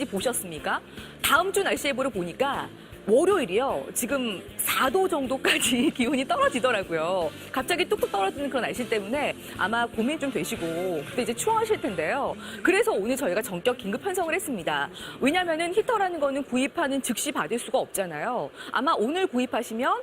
될지 보셨습니까? 다음 주 날씨 예보를 보니까 월요일이요. 지금 4도 정도까지 기온이 떨어지더라고요. 갑자기 뚝뚝 떨어지는 그런 날씨 때문에 아마 고민 좀 되시고 그때 이제 추워하실 텐데요. 그래서 오늘 저희가 전격 긴급 편성을 했습니다. 왜냐면은 히터라는 거는 구입하는 즉시 받을 수가 없잖아요. 아마 오늘 구입하시면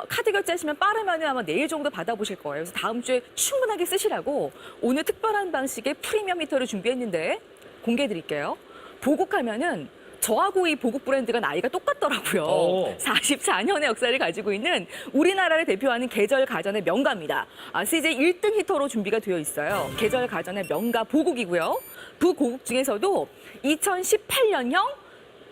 카드 결제하시면 빠르면은 아마 내일 정도 받아보실 거예요. 그래서 다음 주에 충분하게 쓰시라고 오늘 특별한 방식의 프리미엄 히터를 준비했는데 공개해 드릴게요. 보국하면은 저하고 이 보국 브랜드가 나이가 똑같더라고요. 오. 44년의 역사를 가지고 있는 우리나라를 대표하는 계절 가전의 명가입니다. CJ 1등 히터로 준비가 되어 있어요. 계절 가전의 명가 보국이고요. 부고국 중에서도 2018년형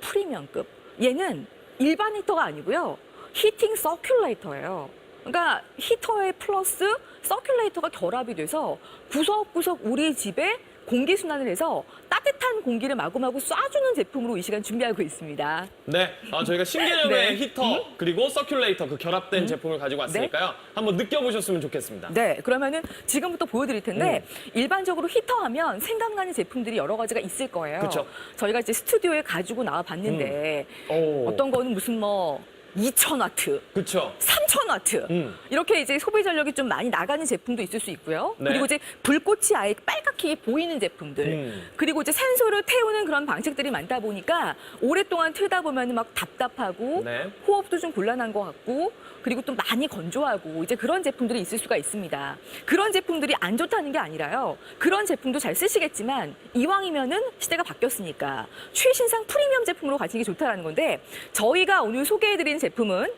프리미엄급. 얘는 일반 히터가 아니고요. 히팅 서큘레이터예요. 그러니까 히터에 플러스 서큘레이터가 결합이 돼서 구석구석 우리 집에 공기순환을 해서 따뜻한 공기를 마구마구 쏴주는 제품으로 이 시간 준비하고 있습니다. 네, 저희가 신개념의 네. 히터 그리고 서큘레이터 그 결합된 제품을 가지고 왔으니까요. 한번 느껴보셨으면 좋겠습니다. 네, 그러면은 지금부터 보여드릴 텐데 일반적으로 히터 하면 생각나는 제품들이 여러 가지가 있을 거예요. 그쵸. 저희가 이제 스튜디오에 가지고 나와 봤는데 오. 어떤 거는 무슨 뭐 2000와트, 그렇죠. 3000와트 이렇게 이제 소비 전력이 좀 많이 나가는 제품도 있을 수 있고요. 네. 그리고 이제 불꽃이 아예 빨갛게 보이는 제품들. 그리고 이제 산소를 태우는 그런 방식들이 많다 보니까 오랫동안 틀다 보면 막 답답하고 네. 호흡도 좀 곤란한 것 같고 그리고 또 많이 건조하고 이제 그런 제품들이 있을 수가 있습니다. 그런 제품들이 안 좋다는 게 아니라요. 그런 제품도 잘 쓰시겠지만 이왕이면은 시대가 바뀌었으니까 최신상 프리미엄 제품으로 가시는 게 좋다는 건데 저희가 오늘 소개해드린 제품은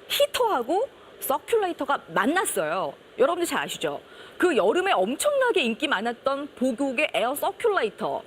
히터하고 서큘레이터가 만났어요. 여러분들 잘 아시죠? 그 여름에 엄청나게 인기 많았던 보국의 에어 서큘레이터.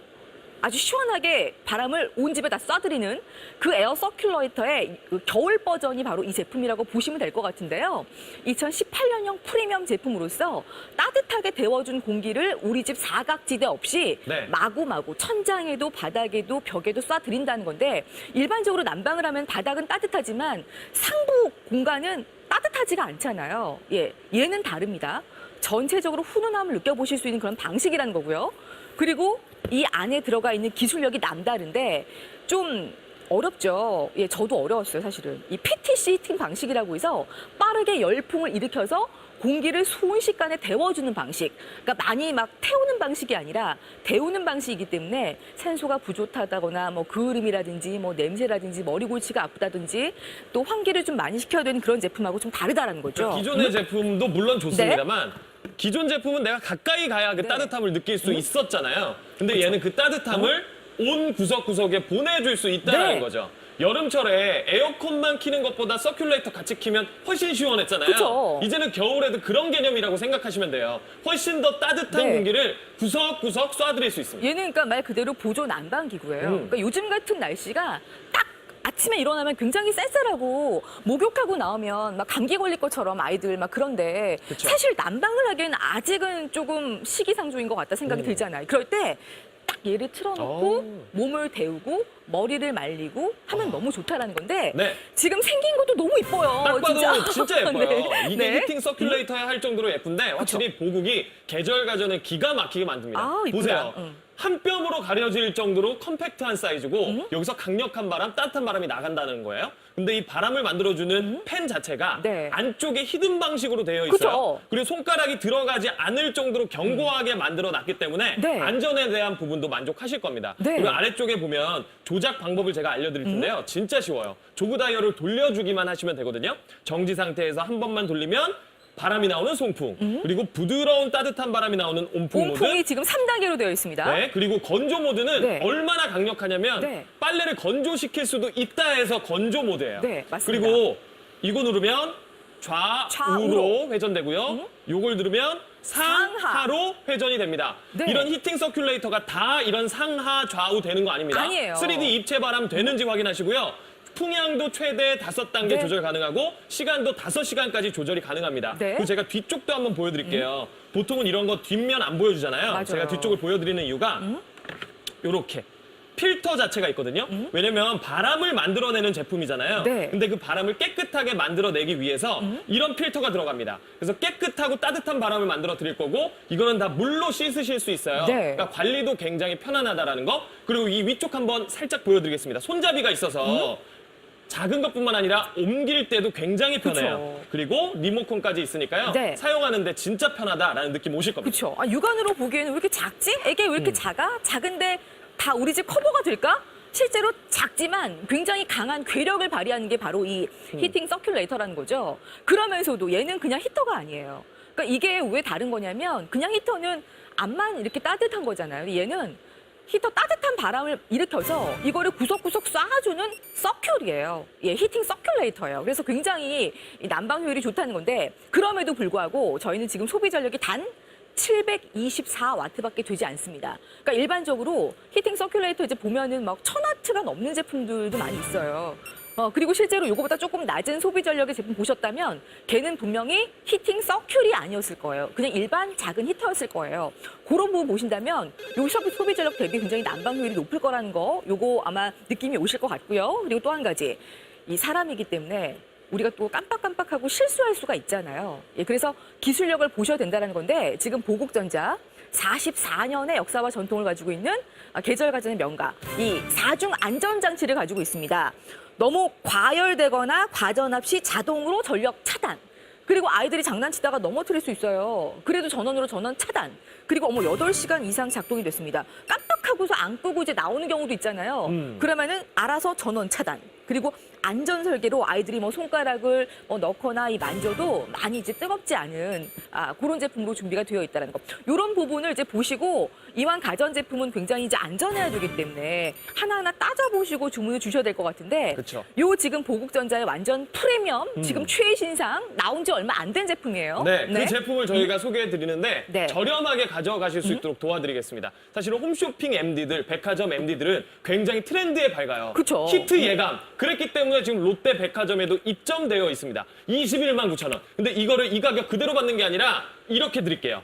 아주 시원하게 바람을 온 집에 다 쏴드리는 그 에어 서큘레이터의 그 겨울 버전이 바로 이 제품이라고 보시면 될 것 같은데요. 2018년형 프리미엄 제품으로서 따뜻하게 데워준 공기를 우리 집 사각지대 없이 네. 마구마구 천장에도 바닥에도 벽에도 쏴드린다는 건데 일반적으로 난방을 하면 바닥은 따뜻하지만 상부 공간은 따뜻하지가 않잖아요. 예, 얘는 다릅니다. 전체적으로 훈훈함을 느껴보실 수 있는 그런 방식이라는 거고요. 그리고 이 안에 들어가 있는 기술력이 남다른데 좀 어렵죠. 예, 저도 어려웠어요, 사실은. 이 PTC 히팅 방식이라고 해서 빠르게 열풍을 일으켜서 공기를 순식간에 데워주는 방식. 그러니까 많이 막 태우는 방식이 아니라 데우는 방식이기 때문에 산소가 부족하다거나 뭐 그을음이라든지 뭐 냄새라든지 머리 골치가 아프다든지 또 환기를 좀 많이 시켜야 되는 그런 제품하고 좀 다르다는 거죠. 기존의 제품도 물론 좋습니다만 기존 제품은 내가 가까이 가야 그 따뜻함을 느낄 수 있었잖아요. 근데 얘는 그 따뜻함을 온 구석구석에 보내줄 수 있다는 네. 거죠. 여름철에 에어컨만 키는 것보다 서큘레이터 같이 키면 훨씬 시원했잖아요. 그쵸. 이제는 겨울에도 그런 개념이라고 생각하시면 돼요. 훨씬 더 따뜻한 네. 공기를 구석구석 쏴드릴 수 있습니다. 얘는 그러니까 말 그대로 보조 난방기구예요. 그러니까 요즘 같은 날씨가 딱 아침에 일어나면 굉장히 쌀쌀하고 목욕하고 나오면 막 감기 걸릴 것처럼 아이들 막 그런데 그쵸. 사실 난방을 하기에는 아직은 조금 시기상조인 것 같다 생각이 들잖아요. 그럴 때 딱 얘를 틀어놓고 몸을 데우고 머리를 말리고 하면 너무 좋다라는 건데 네. 지금 생긴 것도 너무 이뻐요. 딱 봐도 진짜 예뻐요. 네. 이게 네. 히팅 서큘레이터야 할 정도로 예쁜데 확실히 보국이 계절 가전을 기가 막히게 만듭니다. 아, 이쁘다. 보세요. 응. 한 뼘으로 가려질 정도로 컴팩트한 사이즈고 여기서 강력한 바람, 따뜻한 바람이 나간다는 거예요. 근데 이 바람을 만들어주는 팬 자체가 네. 안쪽에 히든 방식으로 되어 있어요. 그쵸. 그리고 손가락이 들어가지 않을 정도로 견고하게 만들어놨기 때문에 네. 안전에 대한 부분도 만족하실 겁니다. 네. 그리고 아래쪽에 보면 조작 방법을 제가 알려드릴 텐데요. 진짜 쉬워요. 조그 다이얼을 돌려주기만 하시면 되거든요. 정지 상태에서 한 번만 돌리면 바람이 나오는 송풍, 그리고 부드러운 따뜻한 바람이 나오는 온풍 모드. 온풍이 지금 3단계로 되어 있습니다. 네, 그리고 건조 모드는 네. 얼마나 강력하냐면 네. 빨래를 건조시킬 수도 있다 해서 건조 모드예요. 네, 맞습니다. 그리고 이거 누르면 좌우로 좌우로. 회전되고요. 요걸 누르면 상하로 회전이 됩니다. 네. 이런 히팅 서큘레이터가 다 이런 상하 좌우 되는 거 아닙니다. 아니에요. 3D 입체 바람 되는지 확인하시고요. 풍향도 최대 5단계 네. 조절 가능하고 시간도 5시간까지 조절이 가능합니다. 네. 그리고 제가 뒤쪽도 한번 보여드릴게요. 보통은 이런 거 뒷면 안 보여주잖아요. 맞아요. 제가 뒤쪽을 보여드리는 이유가 요렇게 필터 자체가 있거든요. 왜냐면 바람을 만들어내는 제품이잖아요. 네. 근데 그 바람을 깨끗하게 만들어내기 위해서 이런 필터가 들어갑니다. 그래서 깨끗하고 따뜻한 바람을 만들어 드릴 거고 이거는 다 물로 씻으실 수 있어요. 네. 그러니까 관리도 굉장히 편안하다라는 거. 그리고 이 위쪽 한번 살짝 보여드리겠습니다. 손잡이가 있어서 작은 것뿐만 아니라 옮길 때도 굉장히 편해요. 그쵸. 그리고 리모컨까지 있으니까요. 네. 사용하는데 진짜 편하다라는 느낌 오실 겁니다. 그렇죠. 육안으로 보기에는 왜 이렇게 작지? 이게 왜 이렇게 작아? 작은데 다 우리 집 커버가 될까? 실제로 작지만 굉장히 강한 괴력을 발휘하는 게 바로 이 히팅 서큘레이터라는 거죠. 그러면서도 얘는 그냥 히터가 아니에요. 그러니까 이게 왜 다른 거냐면 그냥 히터는 앞만 이렇게 따뜻한 거잖아요. 얘는 히터 따뜻한 바람을 일으켜서 이거를 구석구석 쏴주는 서큘이에요. 예, 히팅 서큘레이터예요. 그래서 굉장히 이 난방 효율이 좋다는 건데 그럼에도 불구하고 저희는 지금 소비 전력이 단 724와트밖에 되지 않습니다. 그러니까 일반적으로 히팅 서큘레이터 이제 보면은 막 1000와트가 넘는 제품들도 많이 있어요. 그리고 실제로 이거보다 조금 낮은 소비 전력의 제품 보셨다면 걔는 분명히 히팅 서큘이 아니었을 거예요. 그냥 일반 작은 히터였을 거예요. 그런 부분 보신다면 요 소비 전력 대비 굉장히 난방 효율이 높을 거라는 거 요거 아마 느낌이 오실 것 같고요. 그리고 또 한 가지 이 사람이기 때문에 우리가 또 깜빡깜빡하고 실수할 수가 있잖아요. 예, 그래서 기술력을 보셔야 된다는 건데 지금 보국전자 44년의 역사와 전통을 가지고 있는 계절가전의 명가 이 4중 안전장치를 가지고 있습니다. 너무 과열되거나 과전압 시 자동으로 전력 차단. 그리고 아이들이 장난치다가 넘어뜨릴 수 있어요. 그래도 전원으로 전원 차단. 그리고 8시간 이상 작동이 됐습니다. 깜빡하고서 안 끄고 이제 나오는 경우도 있잖아요. 그러면은 알아서 전원 차단. 그리고 안전 설계로 아이들이 뭐 손가락을 넣거나 만져도 많이 이제 뜨겁지 않은 그런 제품으로 준비가 되어 있다는 거. 이런 부분을 이제 보시고 이왕 가전 제품은 굉장히 이제 안전해야 되기 때문에 하나하나 따져보시고 주문을 주셔야 될 것 같은데. 그쵸. 요 지금 보국전자의 완전 프리미엄 지금 최신상 나온 지 얼마 안 된 제품이에요. 네, 그 제품을 저희가 소개해 드리는데 네. 저렴하게 가져가실 수 있도록 도와드리겠습니다. 사실은 홈쇼핑 MD들, 백화점 MD들은 굉장히 트렌드에 밝아요. 그쵸. 히트 예감. 그랬기 때문에 지금 롯데 백화점에도 입점되어 있습니다. 21만 9천 원. 근데 이거를 이 가격 그대로 받는 게 아니라 이렇게 드릴게요.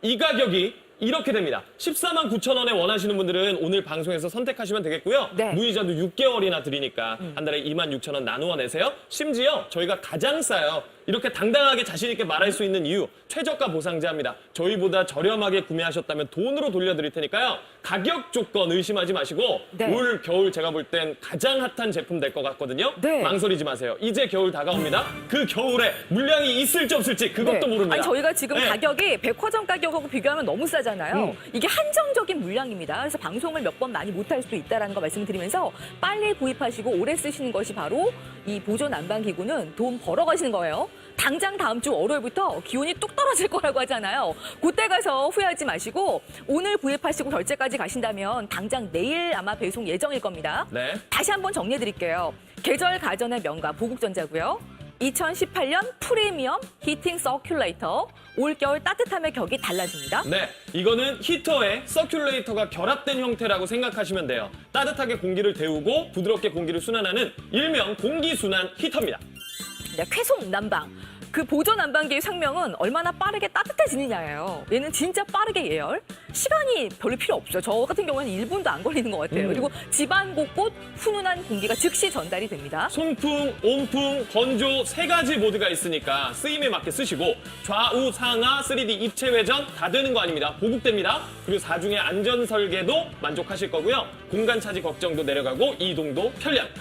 이 가격이 이렇게 됩니다. 14만 9천 원에 원하시는 분들은 오늘 방송에서 선택하시면 되겠고요. 네. 무이자도 6개월이나 드리니까 한 달에 2만 6천 원 나누어 내세요. 심지어 저희가 가장 싸요. 이렇게 당당하게 자신 있게 말할 수 있는 이유 최저가 보상제합니다. 저희보다 저렴하게 구매하셨다면 돈으로 돌려드릴 테니까요. 가격 조건 의심하지 마시고 네. 올 겨울 제가 볼 땐 가장 핫한 제품 될 것 같거든요. 네. 망설이지 마세요. 이제 겨울 다가옵니다. 그 겨울에 물량이 있을지 없을지 그것도 네. 모릅니다. 아니 저희가 지금 네. 가격이 백화점 가격하고 비교하면 너무 싸잖아요. 이게 한정적인 물량입니다. 그래서 방송을 몇 번 많이 못할 수도 있다는 거 말씀드리면서 빨리 구입하시고 오래 쓰시는 것이 바로 이 보조 난방 기구는 돈 벌어 가시는 거예요. 당장 다음 주 월요일부터 기온이 뚝 떨어질 거라고 하잖아요. 그때 가서 후회하지 마시고 오늘 구입하시고 결제까지 가신다면 당장 내일 아마 배송 예정일 겁니다. 네. 다시 한번 정리해 드릴게요. 계절 가전의 명가 보국전자고요. 2018년 프리미엄 히팅 서큘레이터 올겨울 따뜻함의 격이 달라집니다. 네, 이거는 히터에 서큘레이터가 결합된 형태라고 생각하시면 돼요. 따뜻하게 공기를 데우고 부드럽게 공기를 순환하는 일명 공기순환 히터입니다. 네, 쾌속 난방. 그 보조 난방기의 상명은 얼마나 빠르게 따뜻해지느냐예요. 얘는 진짜 빠르게 예열. 시간이 별로 필요 없어요. 저 같은 경우는 1분도 안 걸리는 것 같아요. 그리고 집안 곳곳 훈훈한 공기가 즉시 전달이 됩니다. 송풍, 온풍, 건조 세 가지 모드가 있으니까 쓰임에 맞게 쓰시고 좌우 상하 3D 입체 회전 다 되는 거 아닙니다. 보국됩니다. 그리고 4중의 안전 설계도 만족하실 거고요. 공간 차지 걱정도 내려가고 이동도 편리합니다.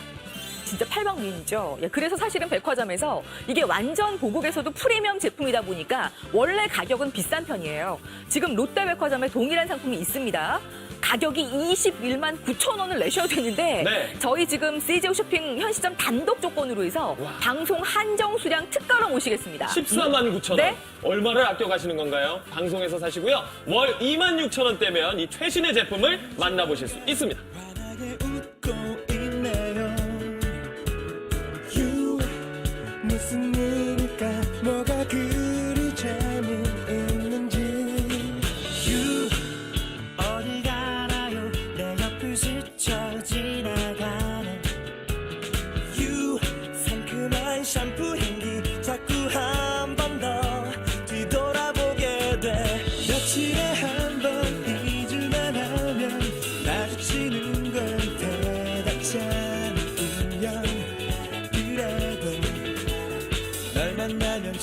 진짜 팔방미인이죠. 예, 그래서 사실은 백화점에서 이게 완전 보국에서도 프리미엄 제품이다 보니까 원래 가격은 비싼 편이에요. 지금 롯데백화점에 동일한 상품이 있습니다. 가격이 21만 9천 원을 내셔야 되는데 네. 저희 지금 CJ 쇼핑 현 시점 단독 조건으로 해서 방송 한정 수량 특가로 모시겠습니다. 14만 9천 원. 네? 얼마를 아껴가시는 건가요? 방송에서 사시고요. 월 2만 6천 원대면 이 최신의 제품을 만나보실 수 있습니다. 환하게 웃고 있네요. 무슨 일일까 뭐가 그리 재미있는지 어딜 가나요 내 옆을 스쳐 지나가는 상큼한 샴푸 향기 자꾸 한 번 더 뒤돌아보게 돼 며칠에 한 번 잊을만 하면 마주치는 걸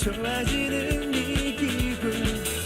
좋아지는 이 기분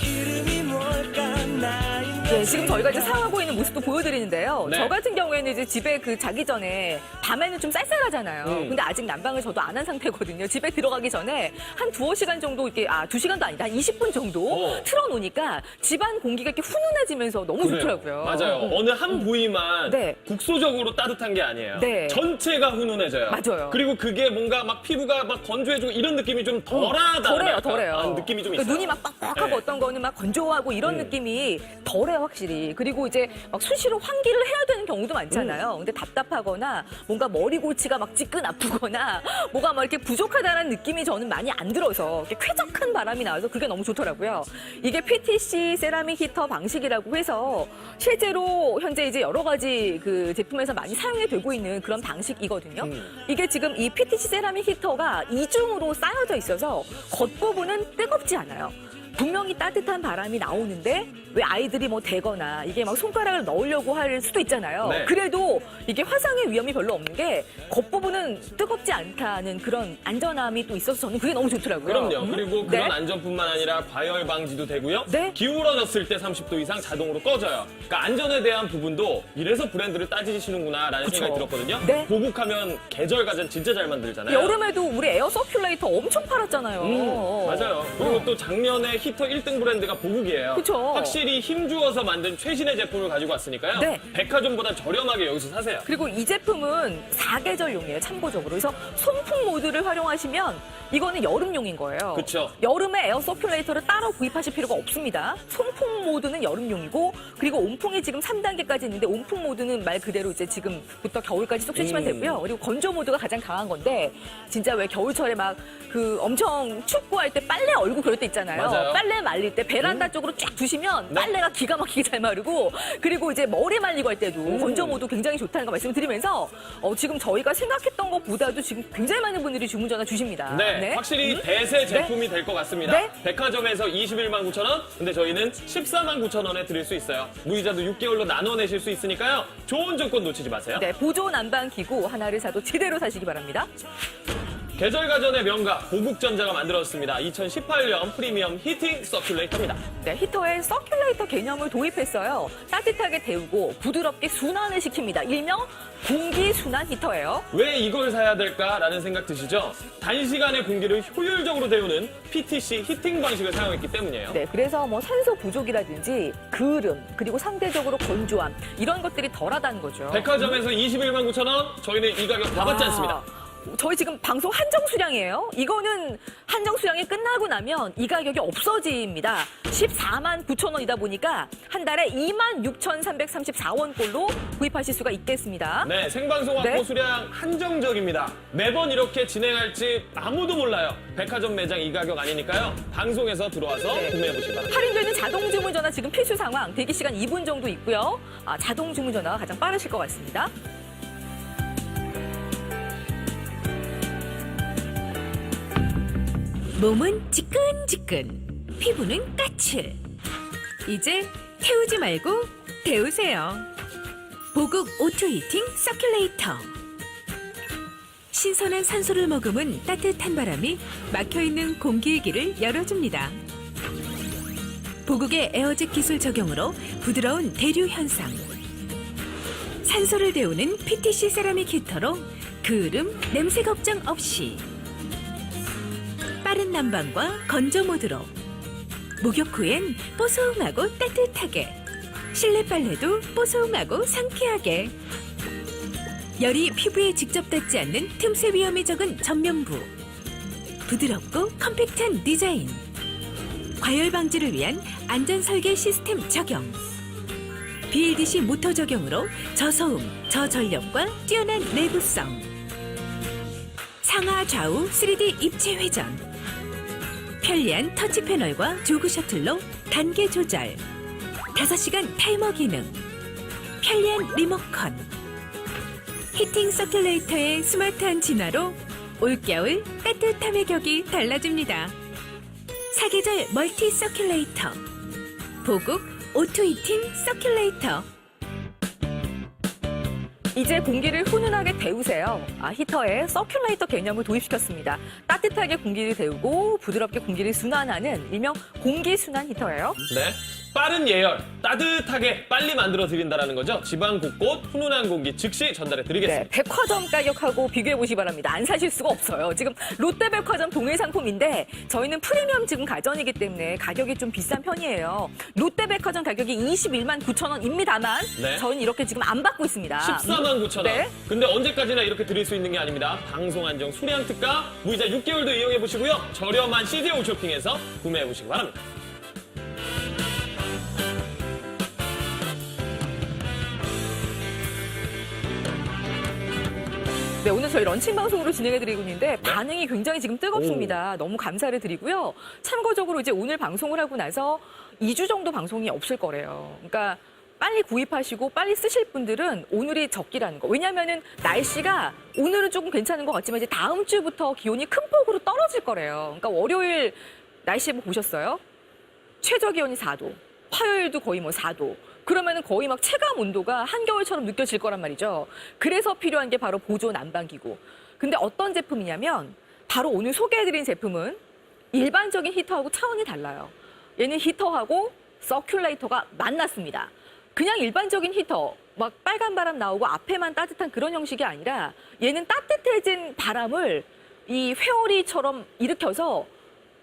이름이 뭘까 나인 네, 지금 저희가 이제 사용하고 있는 모습도 보여드리는데요. 네. 저 같은 경우에는 이제 집에 그 자기 전에 밤에는 좀 쌀쌀하잖아요. 근데 아직 난방을 저도 안 한 상태거든요. 집에 들어가기 전에 한 두어 시간 정도 이렇게 2시간도 아니다. 한 20분 정도 틀어놓으니까 집안 공기가 이렇게 훈훈해지면서 너무 그래요. 좋더라고요. 맞아요. 어느 한 부위만 네. 국소적으로 따뜻한 게 아니에요. 네. 전체가 훈훈해져요. 맞아요. 그리고 그게 뭔가 막 피부가 막 건조해지고 이런 느낌이 좀 덜하다. 덜해요. 느낌이 좀 그러니까 있어요. 눈이 막 빡빡하고 네. 어떤 거는 막 건조하고 이런 느낌이 덜해요, 확실히. 그리고 이제 막 수시로 환기를 해야 되는 경우도 많잖아요. 근데 답답하거나 뭔가 머리골치가 막 찌끈 아프거나 뭐가 막 이렇게 부족하다는 느낌이 저는 많이 안 들어서 이렇게 쾌적한 바람이 나와서 그게 너무 좋더라고요. 이게 PTC 세라믹 히터 방식이라고 해서 실제로 현재 이제 여러 가지 그 제품에서 많이 사용이 되고 있는 그런 방식이거든요. 이게 지금 이 PTC 세라믹 히터가 이중으로 쌓여져 있어서 겉부분은 뜨겁지 않아요. 분명히 따뜻한 바람이 나오는데 왜 아이들이 뭐 대거나 이게 막 손가락을 넣으려고 할 수도 있잖아요. 네. 그래도 이게 화상의 위험이 별로 없는 게 겉부분은 뜨겁지 않다는 그런 안전함이 또 있어서 저는 그게 너무 좋더라고요. 그럼요. 그리고 그런 네. 안전뿐만 아니라 과열 방지도 되고요. 네. 기울어졌을 때 30도 이상 자동으로 꺼져요. 그러니까 안전에 대한 부분도 이래서 브랜드를 따지시는구나라는 그쵸. 생각이 들었거든요. 네. 보국하면 계절 가전 진짜 잘 만들잖아요. 여름에도 우리 에어 서큘레이터 엄청 팔았잖아요. 맞아요. 그리고 또 작년에 히터 1등 브랜드가 보국이에요. 그쵸. 확실히 힘주어서 만든 최신의 제품을 가지고 왔으니까요. 네. 백화점보다 저렴하게 여기서 사세요. 그리고 이 제품은 4계절용이에요, 참고적으로. 그래서 송풍 모드를 활용하시면 이거는 여름용인 거예요. 그쵸. 여름에 에어 서큘레이터를 따로 구입하실 필요가 없습니다. 송풍 모드는 여름용이고 그리고 온풍이 지금 3단계까지 있는데 온풍 모드는 말 그대로 이제 지금부터 겨울까지 쏙 쓰시면 되고요. 그리고 건조 모드가 가장 강한 건데 진짜 왜 겨울철에 막 그 엄청 춥고 할 때 빨래 얼고 그럴 때 있잖아요. 맞아요. 빨래 말릴 때 베란다 쪽으로 쫙 두시면 네. 빨래가 기가 막히게 잘 마르고 그리고 이제 머리 말리고 할 때도 건조 모드 굉장히 좋다는 거 말씀을 드리면서 지금 저희가 생각했던 것보다도 지금 굉장히 많은 분들이 주문 전화 주십니다. 네, 확실히 대세 제품이 될 것 같습니다. 네. 백화점에서 21만 9천 원, 근데 저희는 14만 9천 원에 드릴 수 있어요. 무이자도 6개월로 나눠 내실 수 있으니까요. 좋은 조건 놓치지 마세요. 네, 보조 난방 기구 하나를 사도 제대로 사시기 바랍니다. 계절 가전의 명가 보국전자가 만들었습니다. 2018년 프리미엄 히팅 서큘레이터입니다. 네, 히터에 서큘레이터 개념을 도입했어요. 따뜻하게 데우고 부드럽게 순환을 시킵니다. 일명 공기 순환 히터예요. 왜 이걸 사야 될까라는 생각 드시죠? 단시간에 공기를 효율적으로 데우는 PTC 히팅 방식을 사용했기 때문이에요. 네, 그래서 뭐 산소 부족이라든지 그름 그리고 상대적으로 건조함 이런 것들이 덜하다는 거죠. 백화점에서 21만 9천 원, 저희는 이 가격 다 받지 않습니다. 저희 지금 방송 한정 수량이에요. 이거는 한정 수량이 끝나고 나면 이 가격이 없어집니다. 14만 9천 원이다 보니까 한 달에 2만 6,334원 꼴로 구입하실 수가 있겠습니다. 네, 생방송 확보 네. 수량 한정적입니다. 매번 이렇게 진행할지 아무도 몰라요. 백화점 매장 이 가격 아니니까요. 방송에서 들어와서 네. 구매해보시기 바랍니다. 할인되는 자동 주문 전화 지금 필수 상황 대기 시간 2분 정도 있고요. 자동 주문 전화가 가장 빠르실 것 같습니다. 몸은 지끈지끈, 피부는 까칠. 이제 태우지 말고 데우세요. 보국 오토히팅 서큘레이터. 신선한 산소를 머금은 따뜻한 바람이 막혀있는 공기의 길을 열어줍니다. 보국의 에어젯 기술 적용으로 부드러운 대류 현상. 산소를 데우는 PTC 세라믹 히터로 그을음, 냄새 걱정 없이. 빠른 난방과 건조 모드로 목욕 후엔 뽀송하고 따뜻하게 실내 빨래도 뽀송하고 상쾌하게 열이 피부에 직접 닿지 않는 틈새 위험이 적은 전면부 부드럽고 컴팩트한 디자인 과열 방지를 위한 안전 설계 시스템 적용 BLDC 모터 적용으로 저소음, 저전력과 뛰어난 내구성 상하 좌우 3D 입체 회전 편리한 터치 패널과 조그 셔틀로 단계 조절 5시간 타이머 기능 편리한 리모컨 히팅 서큘레이터의 스마트한 진화로 올겨울 따뜻함의 격이 달라집니다. 사계절 멀티 서큘레이터 보국 오토 히팅 서큘레이터 이제 공기를 훈훈하게 데우세요. 히터에 서큘레이터 개념을 도입시켰습니다. 따뜻하게 공기를 데우고 부드럽게 공기를 순환하는 일명 공기순환 히터예요. 네. 빠른 예열, 따뜻하게 빨리 만들어 드린다는 거죠. 집안 곳곳 훈훈한 공기 즉시 전달해 네, 드리겠습니다. 백화점 가격하고 비교해 보시기 바랍니다. 안 사실 수가 없어요. 지금 롯데백화점 동일 상품인데 저희는 프리미엄 지금 가전이기 때문에 가격이 좀 비싼 편이에요. 롯데백화점 가격이 21만 9천 원입니다만 네. 저희는 이렇게 지금 안 받고 있습니다. 14만 9천 원. 네. 근데 언제까지나 이렇게 드릴 수 있는 게 아닙니다. 방송 한정 수량 특가, 무이자 6개월도 이용해 보시고요. 저렴한 CJ 홈쇼핑에서 구매해 보시기 바랍니다. 네, 오늘 저희 런칭 방송으로 진행해드리고 있는데 반응이 굉장히 지금 뜨겁습니다. 너무 감사를 드리고요. 참고적으로 이제 오늘 방송을 하고 나서 2주 정도 방송이 없을 거래요. 그러니까 빨리 구입하시고 빨리 쓰실 분들은 오늘이 적기라는 거. 왜냐하면은 날씨가 오늘은 조금 괜찮은 것 같지만 이제 다음 주부터 기온이 큰 폭으로 떨어질 거래요. 그러니까 월요일 날씨 한번 보셨어요? 최저 기온이 4도, 화요일도 거의 뭐 4도. 그러면은 거의 막 체감 온도가 한겨울처럼 느껴질 거란 말이죠. 그래서 필요한 게 바로 보조 난방기구. 근데 어떤 제품이냐면 바로 오늘 소개해드린 제품은 일반적인 히터하고 차원이 달라요. 얘는 히터하고 서큘레이터가 만났습니다. 그냥 일반적인 히터, 막 빨간 바람 나오고 앞에만 따뜻한 그런 형식이 아니라 얘는 따뜻해진 바람을 이 회오리처럼 일으켜서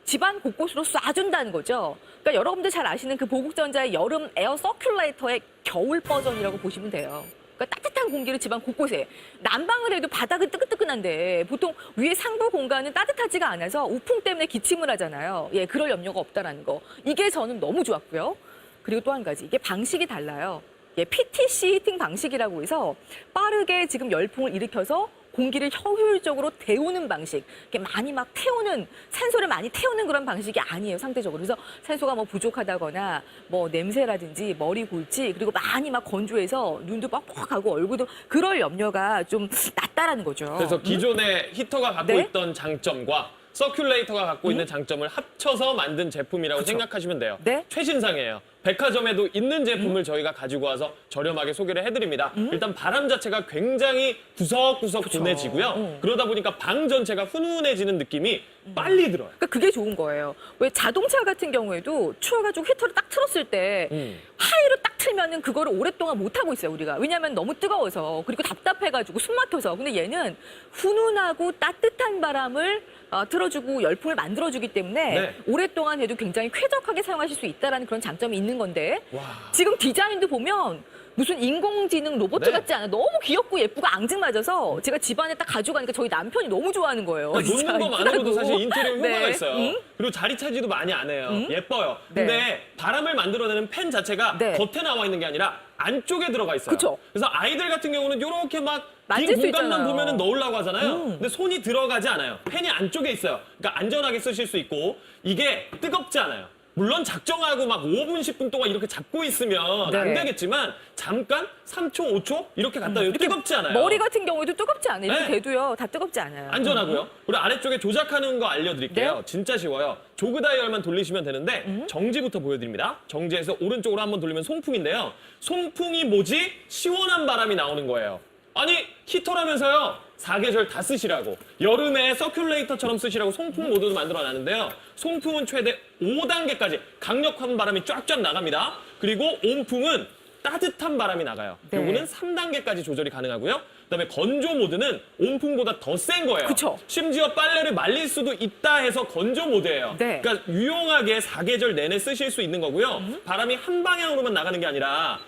집안 곳곳으로 쏴준다는 거죠. 그러니까 여러분들 잘 아시는 그 보국전자의 여름 에어 서큘레이터의 겨울 버전이라고 보시면 돼요. 그러니까 따뜻한 공기를 집안 곳곳에 난방을 해도 바닥은 뜨끈뜨끈한데 보통 위에 상부 공간은 따뜻하지가 않아서 우풍 때문에 기침을 하잖아요. 예, 그럴 염려가 없다라는 거. 이게 저는 너무 좋았고요. 그리고 또 한 가지, 이게 방식이 달라요. 예, PTC 히팅 방식이라고 해서 빠르게 지금 열풍을 일으켜서 공기를 효율적으로 데우는 방식, 이렇게 많이 막 태우는, 산소를 많이 태우는 그런 방식이 아니에요, 상대적으로. 그래서 산소가 뭐 부족하다거나 뭐 냄새라든지 머리 굴지, 그리고 많이 막 건조해서 눈도 뻑뻑하고 얼굴도 그럴 염려가 좀 낮다라는 거죠. 그래서 기존의 히터가 갖고 네? 있던 장점과 서큘레이터가 갖고 있는 장점을 합쳐서 만든 제품이라고 생각하시면 돼요. 네? 최신상이에요. 백화점에도 있는 제품을 저희가 가지고 와서 저렴하게 소개를 해드립니다. 일단 바람 자체가 굉장히 구석구석 보내지고요. 그러다 보니까 방 전체가 훈훈해지는 느낌이 빨리 들어요. 그러니까 그게 좋은 거예요. 왜 자동차 같은 경우에도 추워가지고 히터를 딱 틀었을 때 하이로 딱 틀면은 그거를 오랫동안 못 하고 있어요, 우리가. 왜냐하면 너무 뜨거워서, 그리고 답답해가지고 숨 막혀서. 근데 얘는 훈훈하고 따뜻한 바람을 틀어주고 열풍을 만들어주기 때문에 네. 오랫동안 해도 굉장히 쾌적하게 사용하실 수 있다는 그런 장점이 있는 건데 와. 지금 디자인도 보면 무슨 인공지능 로봇 네. 같지 않아. 너무 귀엽고 예쁘고 앙증맞아서 제가 집안에 딱 가져가니까 저희 남편이 너무 좋아하는 거예요. 놓는 것만으로도 이쁘다고. 사실 인테리어 효과가 네. 있어요. 그리고 자리 차지도 많이 안 해요. 예뻐요. 네. 근데 바람을 만들어내는 팬 자체가 네. 겉에 나와 있는 게 아니라 안쪽에 들어가 있어요. 그쵸. 그래서 아이들 같은 경우는 이렇게 막 빈 만질 수 공간만 있잖아요. 보면은 넣으려고 하잖아요. 근데 손이 들어가지 않아요. 팬이 안쪽에 있어요. 그러니까 안전하게 쓰실 수 있고 이게 뜨겁지 않아요. 물론 작정하고 막 5분, 10분 동안 이렇게 잡고 있으면 네. 안 되겠지만 잠깐 3초, 5초 이렇게 갖다 요 뜨겁지 않아요. 머리 같은 경우에도 뜨겁지 않아요. 이렇게 네. 돼도요. 다 뜨겁지 않아요. 안전하고요. 그리고 아래쪽에 조작하는 거 알려드릴게요. 네. 진짜 쉬워요. 조그 다이얼만 돌리시면 되는데 정지부터 보여드립니다. 정지해서 오른쪽으로 한번 돌리면 송풍인데요. 송풍이 뭐지? 시원한 바람이 나오는 거예요. 아니 히터라면서요. 사계절 다 쓰시라고. 여름에 서큘레이터처럼 쓰시라고 송풍 모드도 만들어놨는데요. 송풍은 최대 5단계까지 강력한 바람이 쫙쫙 나갑니다. 그리고 온풍은 따뜻한 바람이 나가요. 네. 요거는 3단계까지 조절이 가능하고요. 그다음에 건조 모드는 온풍보다 더 센 거예요. 그쵸. 심지어 빨래를 말릴 수도 있다 해서 건조 모드예요. 네. 그러니까 유용하게 사계절 내내 쓰실 수 있는 거고요. 바람이 한 방향으로만 나가는 게 아니라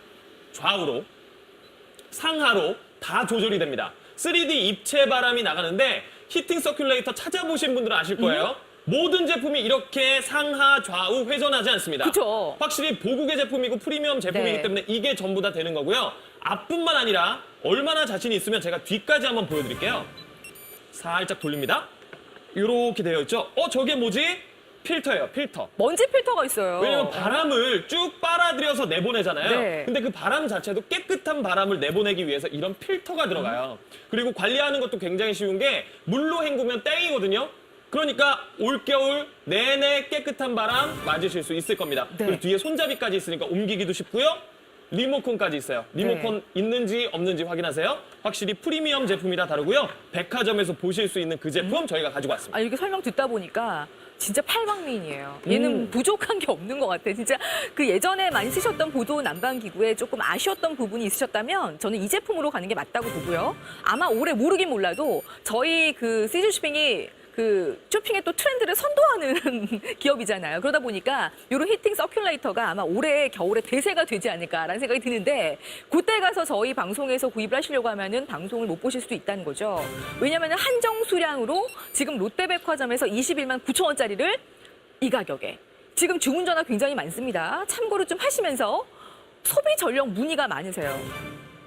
좌우로, 상하로 다 조절이 됩니다. 3D 입체 바람이 나가는데 히팅 서큘레이터 찾아보신 분들은 아실 거예요. 모든 제품이 이렇게 상하, 좌우 회전하지 않습니다. 그쵸. 확실히 보국의 제품이고 프리미엄 제품이기 네. 때문에 이게 전부 다 되는 거고요. 앞뿐만 아니라 얼마나 자신이 있으면 제가 뒤까지 한번 보여드릴게요. 살짝 돌립니다. 이렇게 되어 있죠. 저게 뭐지? 필터예요, 필터. 먼지 필터가 있어요. 왜냐면 바람을 쭉 빨아들여서 내보내잖아요. 네. 근데 그 바람 자체도 깨끗한 바람을 내보내기 위해서 이런 필터가 들어가요. 그리고 관리하는 것도 굉장히 쉬운 게 물로 헹구면 땡이거든요. 그러니까 올겨울 내내 깨끗한 바람 맞으실 수 있을 겁니다. 네. 그리고 뒤에 손잡이까지 있으니까 옮기기도 쉽고요. 리모컨까지 있어요. 리모컨 있는지 없는지 확인하세요. 확실히 프리미엄 제품이라 다르고요. 백화점에서 보실 수 있는 그 제품 저희가 가지고 왔습니다. 아, 이렇게 설명 듣다 보니까 진짜 팔방미인이에요. 얘는 부족한 게 없는 것 같아. 진짜 그 예전에 많이 쓰셨던 보도 난방기구에 조금 아쉬웠던 부분이 있으셨다면 저는 이 제품으로 가는 게 맞다고 보고요. 아마 올해 모르긴 몰라도 저희 그 시즌 쇼핑이 그 쇼핑의 또 트렌드를 선도하는 기업이잖아요. 그러다 보니까 이런 히팅 서큘레이터가 아마 올해 겨울에 대세가 되지 않을까라는 생각이 드는데 그때 가서 저희 방송에서 구입을 하시려고 하면은 방송을 못 보실 수도 있다는 거죠. 왜냐하면 한정 수량으로 지금 롯데백화점에서 21만 9천 원짜리를 이 가격에 지금 주문 전화 굉장히 많습니다. 참고로 좀 하시면서 소비 전력 문의가 많으세요.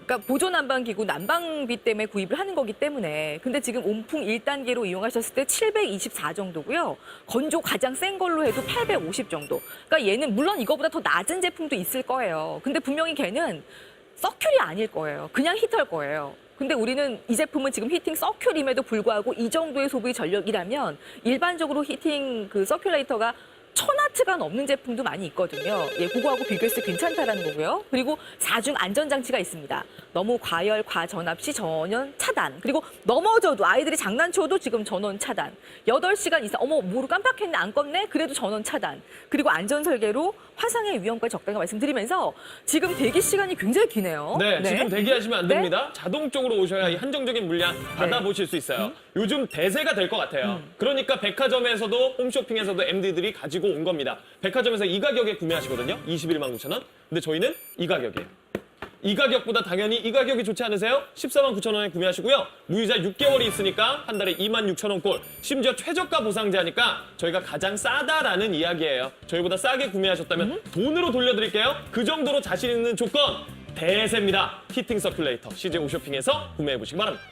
그러니까 보조 난방기구 난방비 때문에 구입을 하는 거기 때문에 근데 지금 온풍 1단계로 이용하셨을 때 724 정도고요. 건조 가장 센 걸로 해도 850 정도. 그러니까 얘는 물론 이거보다 더 낮은 제품도 있을 거예요. 근데 분명히 걔는 서큘이 아닐 거예요. 그냥 히터일 거예요. 근데 우리는 이 제품은 지금 히팅 서큘임에도 불구하고 이 정도의 소비 전력이라면 일반적으로 히팅 그 서큘레이터가 1000와트가 넘는 제품도 많이 있거든요. 예, 그거하고 비교했을 때 괜찮다라는 거고요. 그리고 4중 안전장치가 있습니다. 너무 과열, 과전압 시 전원 차단. 그리고 넘어져도 아이들이 장난쳐도 지금 전원 차단. 8시간 이상, 어머, 뭐를 깜빡했네, 안 껐네? 그래도 전원 차단. 그리고 안전 설계로 화상의 위험까지 적당히 말씀드리면서 지금 대기 시간이 굉장히 기네요. 네, 지금 대기하시면 안 네? 됩니다. 자동적으로 오셔야 이 한정적인 물량 받아보실 수 있어요. 요즘 대세가 될 것 같아요. 그러니까 백화점에서도 홈쇼핑에서도 MD들이 가지고 온 겁니다. 백화점에서 이 가격에 구매하시거든요. 21만 9천 원. 근데 저희는 이 가격이에요. 이 가격보다 당연히 이 가격이 좋지 않으세요? 14만 9천 원에 구매하시고요. 무이자 6개월이 있으니까 한 달에 2만 6천 원 꼴. 심지어 최저가 보상제하니까 저희가 가장 싸다라는 이야기예요. 저희보다 싸게 구매하셨다면 돈으로 돌려드릴게요. 그 정도로 자신 있는 조건 대세입니다. 히팅 서큘레이터 CJ 오쇼핑에서 구매해보시기 바랍니다.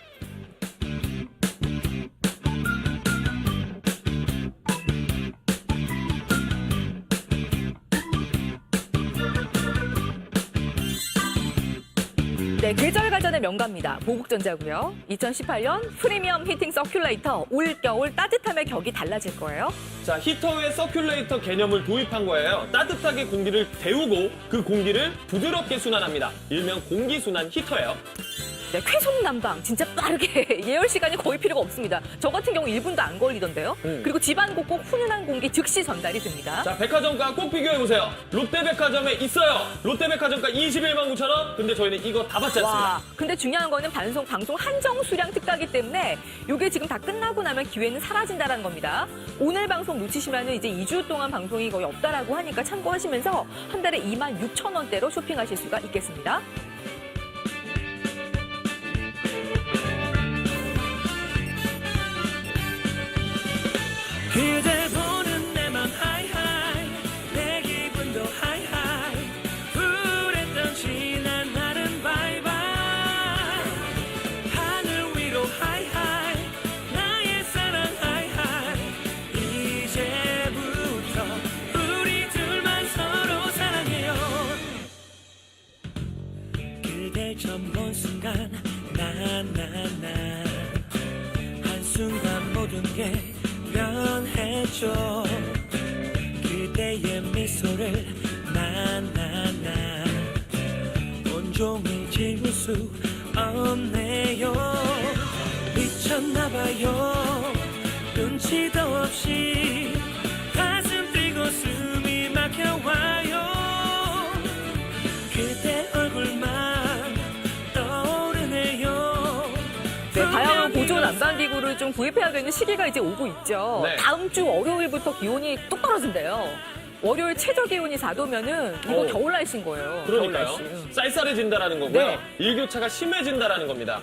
네, 계절 가전의 명가입니다. 보국전자고요. 2018년 프리미엄 히팅 서큘레이터 올겨울 따뜻함의 격이 달라질 거예요. 자, 히터에 서큘레이터 개념을 도입한 거예요. 따뜻하게 공기를 데우고 그 공기를 부드럽게 순환합니다. 일명 공기순환 히터예요. 네, 쾌속 난방 진짜 빠르게 예열 시간이 거의 필요가 없습니다. 저 같은 경우 1분도 안 걸리던데요. 그리고 집안 곳곳 훈훈한 공기 즉시 전달이 됩니다. 자, 백화점가 꼭 비교해보세요. 롯데백화점에 있어요. 롯데백화점가 21만 9천 원. 근데 저희는 이거 다 받지 않습니다. 와, 근데 중요한 거는 방송 한정 수량 특가기 때문에 이게 지금 다 끝나고 나면 기회는 사라진다는 겁니다. 오늘 방송 놓치시면 이제 2주 동안 방송이 거의 없다라고 하니까 참고하시면서 한 달에 2만 6천 원대로 쇼핑하실 수가 있겠습니다. 그댈 보는 내 맘 하이하이 내 기분도 하이하이 불했던 지난 날은 바이바이 하늘 위로 하이하이 나의 사랑 하이하이 이제부터 우리 둘만 서로 사랑해요 그댈 처음 본 순간 나나나 한순간 모든 게 변했죠 그대의 미소를 나나나 온종일 지울 수 없네요 미쳤나봐요 눈치도 없이 가슴 뛰고 숨이 막혀와요 그대 얼굴만 떠오르네요 네, 다양한 보조 난방기구를 좀 구입해야 되는 시기가 이제 오고 있죠. 네. 다음 주 월요일부터 기온이 뚝 떨어진대요. 월요일 최저 기온이 4도면은 이거 오. 겨울 날씨인 거예요. 그러니까요. 겨울 날씨. 쌀쌀해진다라는 거고요. 네. 일교차가 심해진다라는 겁니다.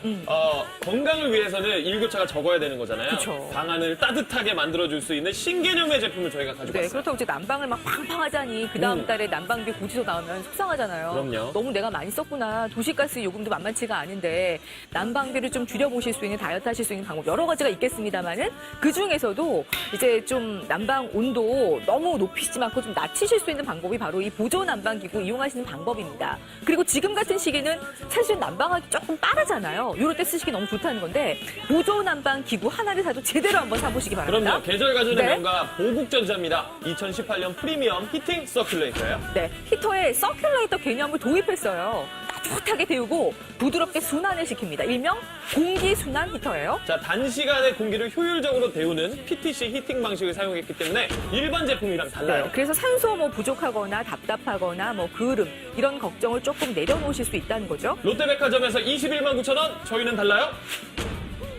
건강을 위해서는 일교차가 적어야 되는 거잖아요. 그쵸. 방안을 따뜻하게 만들어줄 수 있는 신개념의 제품을 저희가 가지고 네, 왔어요. 그렇다고 이제 난방을 막 팡팡하자니 그 다음 달에 난방비 고지서 나오면 속상하잖아요. 그럼요. 너무 내가 많이 썼구나. 도시가스 요금도 만만치가 않은데 난방비를 좀 줄여보실 수 있는 다이어트 하실 수 있는 방법 여러 가지가 있겠습니다만은 그 중에서도 이제 좀 난방 온도 너무 높이지 않고 좀 좀 낮추실 수 있는 방법이 바로 이 보조 난방기구 이용하시는 방법입니다. 그리고 지금 같은 시기는 사실 난방하기 조금 빠르잖아요. 이럴 때 쓰시기 너무 좋다는 건데 보조 난방기구 하나를 사도 제대로 한번 사보시기 바랍니다. 그럼요. 계절 가전의 네. 명가 보국전자입니다. 2018년 프리미엄 히팅 서큘레이터예요. 네, 히터에 서큘레이터 개념을 도입했어요. 따뜻하게 데우고 부드럽게 순환을 시킵니다. 일명 공기 순환 히터예요. 자, 단시간에 공기를 효율적으로 데우는 PTC 히팅 방식을 사용했기 때문에 일반 제품이랑 달라요. 네, 그래서 산소 뭐 부족하거나 답답하거나 뭐 그을음 이런 걱정을 조금 내려놓으실 수 있다는 거죠. 롯데백화점에서 21만 9천 원, 저희는 달라요?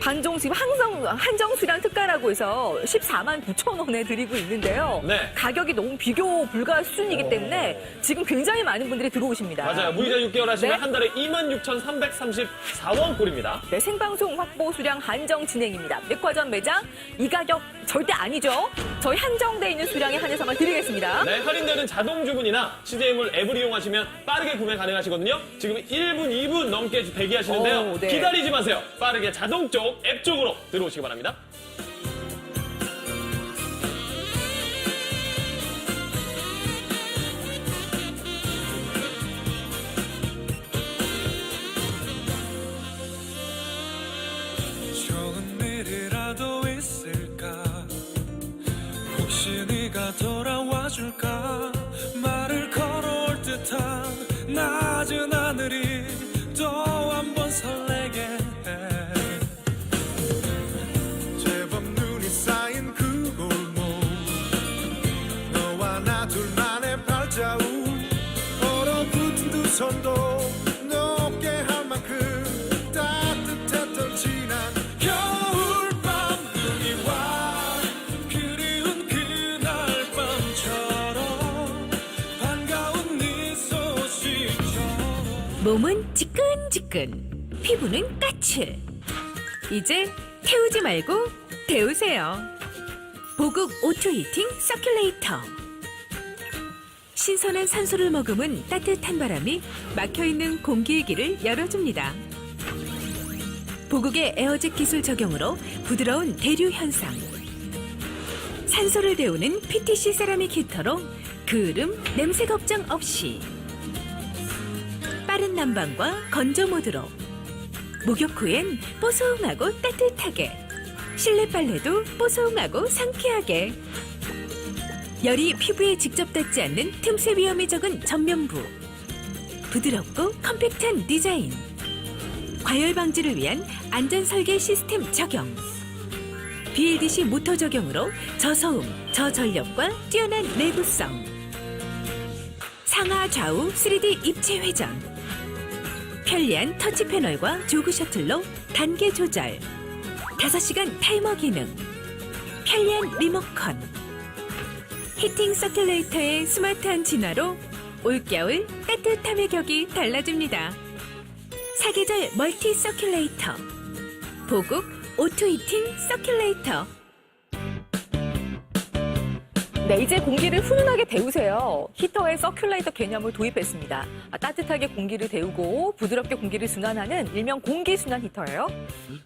반종 지금 한정 수량 특가라고 해서 14만 9천 원에 드리고 있는데요. 네. 가격이 너무 비교 불가 수준이기 때문에 지금 굉장히 많은 분들이 들어오십니다. 맞아요. 무이자 6개월 하시면 네. 한 달에 26,334원 꼴입니다. 네, 생방송 확보 수량 한정 진행입니다. 백화점 매장 이 가격 절대 아니죠. 저희 한정돼 있는 수량에 한해서만 드리겠습니다. 네, 할인되는 자동 주문이나 CJ몰 앱을 이용하시면 빠르게 구매 가능하시거든요. 지금 1분, 2분 넘게 대기하시는데요. 오, 네. 기다리지 마세요. 빠르게 자동 쪽, 앱 쪽으로 들어오시기 바랍니다. 좋은 일이라도 있을까 혹시 네가 돌아와 줄까 말을 걸어올 듯한 낮은 하늘이 또 한 번 설레게 해 제법 눈이 쌓인 그 골목 너와 나 둘만의 발자국 얼어붙은 두 손도 높게 할 만큼 따뜻했던 지난 겨울밤 눈이 와 그리운 그날 밤처럼 반가운 네 소식처럼 몸은 지끈지끈, 피부는 까칠. 이제 태우지 말고 데우세요. 보국 오토 히팅 서큘레이터. 신선한 산소를 머금은 따뜻한 바람이 막혀있는 공기의 길을 열어줍니다. 보국의 에어젯 기술 적용으로 부드러운 대류 현상. 산소를 데우는 PTC 세라믹 히터로 그을음, 냄새 걱정 없이. 빠른 난방과 건조 모드로 목욕 후엔 뽀송하고 따뜻하게, 실내 빨래도 뽀송하고 상쾌하게. 열이 피부에 직접 닿지 않는 틈새 위험이 적은 전면부, 부드럽고 컴팩트한 디자인, 과열 방지를 위한 안전 설계 시스템 적용, BLDC 모터 적용으로 저소음, 저전력과 뛰어난 내구성, 상하 좌우 3D 입체 회전, 편리한 터치 패널과 조그 셔틀로 단계 조절, 5시간 타이머 기능, 편리한 리모컨, 히팅 서큘레이터의 스마트한 진화로 올겨울 따뜻함의 격이 달라집니다. 사계절 멀티 서큘레이터, 보국 오토 히팅 서큘레이터. 네, 이제 공기를 훈훈하게 데우세요. 히터에 서큘레이터 개념을 도입했습니다. 따뜻하게 공기를 데우고 부드럽게 공기를 순환하는 일명 공기 순환 히터예요.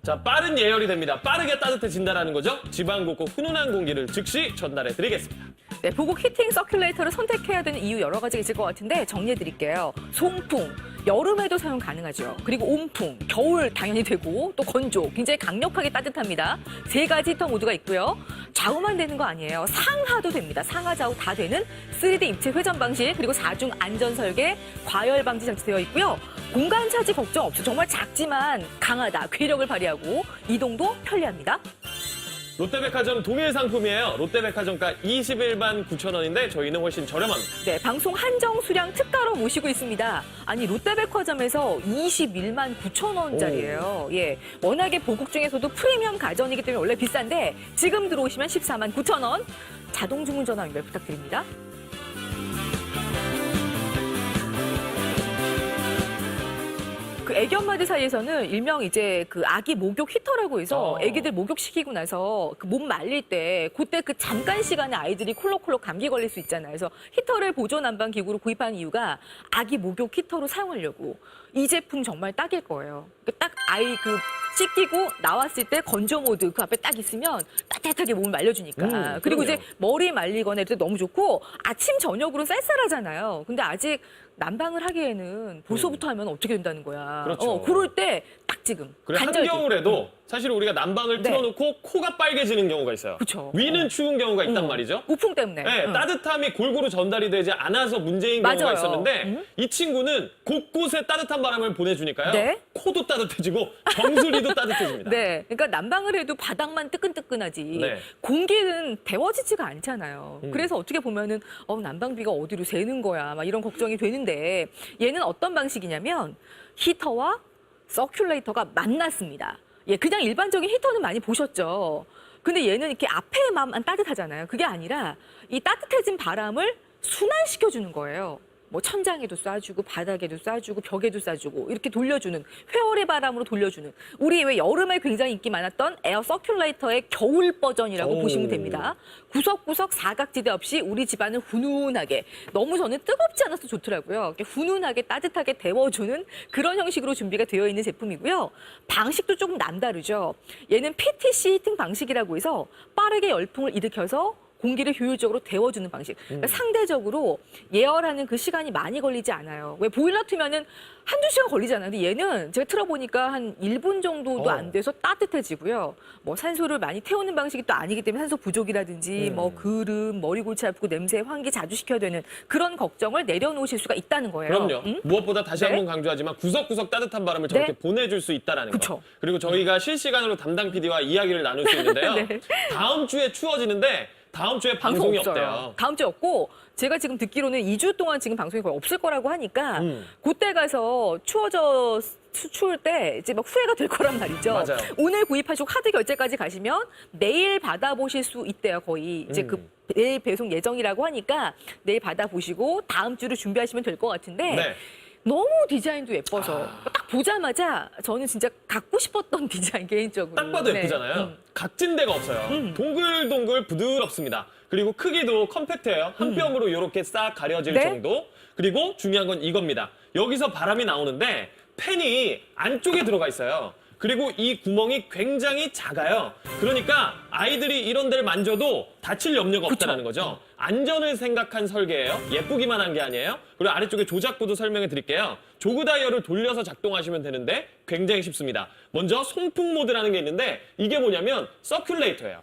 자, 빠른 예열이 됩니다. 빠르게 따뜻해진다는 거죠. 집안 곳곳 훈훈한 공기를 즉시 전달해 드리겠습니다. 네, 보국 히팅 서큘레이터를 선택해야 되는 이유 여러 가지가 있을 것 같은데 정리해 드릴게요. 송풍, 여름에도 사용 가능하죠. 그리고 온풍, 겨울 당연히 되고 또 건조, 굉장히 강력하게 따뜻합니다. 3가지 히터 모드가 있고요. 좌우만 되는 거 아니에요. 상하도 됩니다. 상하, 좌우 다 되는 3D 입체 회전 방식, 그리고 4중 안전 설계, 과열 방지 장치 되어 있고요. 공간 차지 걱정 없이 정말 작지만 강하다, 괴력을 발휘하고 이동도 편리합니다. 롯데백화점 동일 상품이에요. 롯데백화점가 21만 9천 원인데 저희는 훨씬 저렴합니다. 네, 방송 한정 수량 특가로 모시고 있습니다. 아니, 롯데백화점에서 21만 9천 원짜리예요. 예, 워낙에 보국 중에서도 프리미엄 가전이기 때문에 원래 비싼데 지금 들어오시면 14만 9천 원. 자동 주문 전화 연결 부탁드립니다. 그 애기 엄마들 사이에서는 일명 이제 그 아기 목욕 히터라고 해서 애기들 목욕시키고 나서 그 몸 말릴 때 그때 그 잠깐 시간에 아이들이 콜록콜록 감기 걸릴 수 있잖아요. 그래서 히터를 보조 난방 기구로 구입한 이유가 아기 목욕 히터로 사용하려고. 이 제품 정말 딱일 거예요. 딱 아이 그 씻기고 나왔을 때 건조 모드 그 앞에 딱 있으면 따뜻하게 몸을 말려주니까. 그리고 그럼요. 이제 머리 말리거나 이럴 때 너무 좋고 아침 저녁으로는 쌀쌀하잖아요. 근데 아직 난방을 하기에는 보소부터 하면 어떻게 된다는 거야. 그렇죠. 그럴 때 딱 지금 그리고 간절기. 한겨울에도 사실 우리가 난방을 네. 틀어놓고 코가 빨개지는 경우가 있어요. 그쵸. 위는 추운 경우가 있단 말이죠. 우풍 때문에. 네, 따뜻함이 골고루 전달이 되지 않아서 문제인 경우가 맞아요. 있었는데 이 친구는 곳곳에 따뜻한 바람을 보내주니까요. 네. 코도 따뜻해지고 정수리도 따뜻해집니다. 네, 그러니까 난방을 해도 바닥만 뜨끈뜨끈하지 네. 공기는 데워지지가 않잖아요. 그래서 어떻게 보면은 난방비가 어디로 새는 거야, 막 이런 걱정이 되는데 얘는 어떤 방식이냐면 히터와 서큘레이터가 만났습니다. 예, 그냥 일반적인 히터는 많이 보셨죠. 근데 얘는 이렇게 앞에만 따뜻하잖아요. 그게 아니라 이 따뜻해진 바람을 순환시켜 주는 거예요. 뭐 천장에도 쏴주고 바닥에도 쏴주고 벽에도 쏴주고 이렇게 돌려주는 회오리 바람으로 돌려주는 우리 왜 여름에 굉장히 인기 많았던 에어 서큘레이터의 겨울 버전이라고 오. 보시면 됩니다. 구석구석 사각지대 없이 우리 집안을 훈훈하게 너무 저는 뜨겁지 않아서 좋더라고요. 이렇게 훈훈하게 따뜻하게 데워주는 그런 형식으로 준비가 되어 있는 제품이고요. 방식도 조금 남다르죠. 얘는 PTC 히팅 방식이라고 해서 빠르게 열풍을 일으켜서 공기를 효율적으로 데워주는 방식. 그러니까 상대적으로 예열하는 그 시간이 많이 걸리지 않아요. 왜 보일러 트면은 한두 시간 걸리잖아요. 근데 얘는 제가 틀어보니까 한 1분 정도도 안 돼서 따뜻해지고요. 뭐 산소를 많이 태우는 방식이 또 아니기 때문에 산소 부족이라든지 뭐 그름, 머리 골치 아프고 냄새, 환기 자주 시켜야 되는 그런 걱정을 내려놓으실 수가 있다는 거예요. 그럼요. 무엇보다 다시 네. 한번 강조하지만 구석구석 따뜻한 바람을 저렇게 네. 보내줄 수 있다는 거. 그쵸. 그리고 저희가 실시간으로 담당 PD와 이야기를 나눌 수 있는데요. 네. 다음 주에 추워지는데 다음 주에 방송 방송이 없어요. 없대요. 다음 주에 없고 제가 지금 듣기로는 2주 동안 지금 방송이 거의 없을 거라고 하니까 그때 가서 추울 때 이제 막 후회가 될 거란 말이죠. 맞아요. 오늘 구입하시고 카드 결제까지 가시면 내일 받아보실 수 있대요. 거의 이제 그 내일 배송 예정이라고 하니까 내일 받아보시고 다음 주를 준비하시면 될 것 같은데 네. 너무 디자인도 예뻐서 딱 보자마자 저는 진짜 갖고 싶었던 디자인 개인적으로. 딱 봐도 네. 예쁘잖아요. 각진 데가 없어요. 동글동글 부드럽습니다. 그리고 크기도 컴팩트해요. 한 뼘으로 이렇게 싹 가려질 네. 정도. 그리고 중요한 건 이겁니다. 여기서 바람이 나오는데 팬이 안쪽에 들어가 있어요. 그리고 이 구멍이 굉장히 작아요. 그러니까 아이들이 이런 데를 만져도 다칠 염려가 없다는 거죠. 안전을 생각한 설계예요. 예쁘기만 한 게 아니에요. 그리고 아래쪽에 조작부도 설명해 드릴게요. 조그 다이얼을 돌려서 작동하시면 되는데 굉장히 쉽습니다. 먼저 송풍 모드라는 게 있는데 이게 뭐냐면 서큘레이터예요.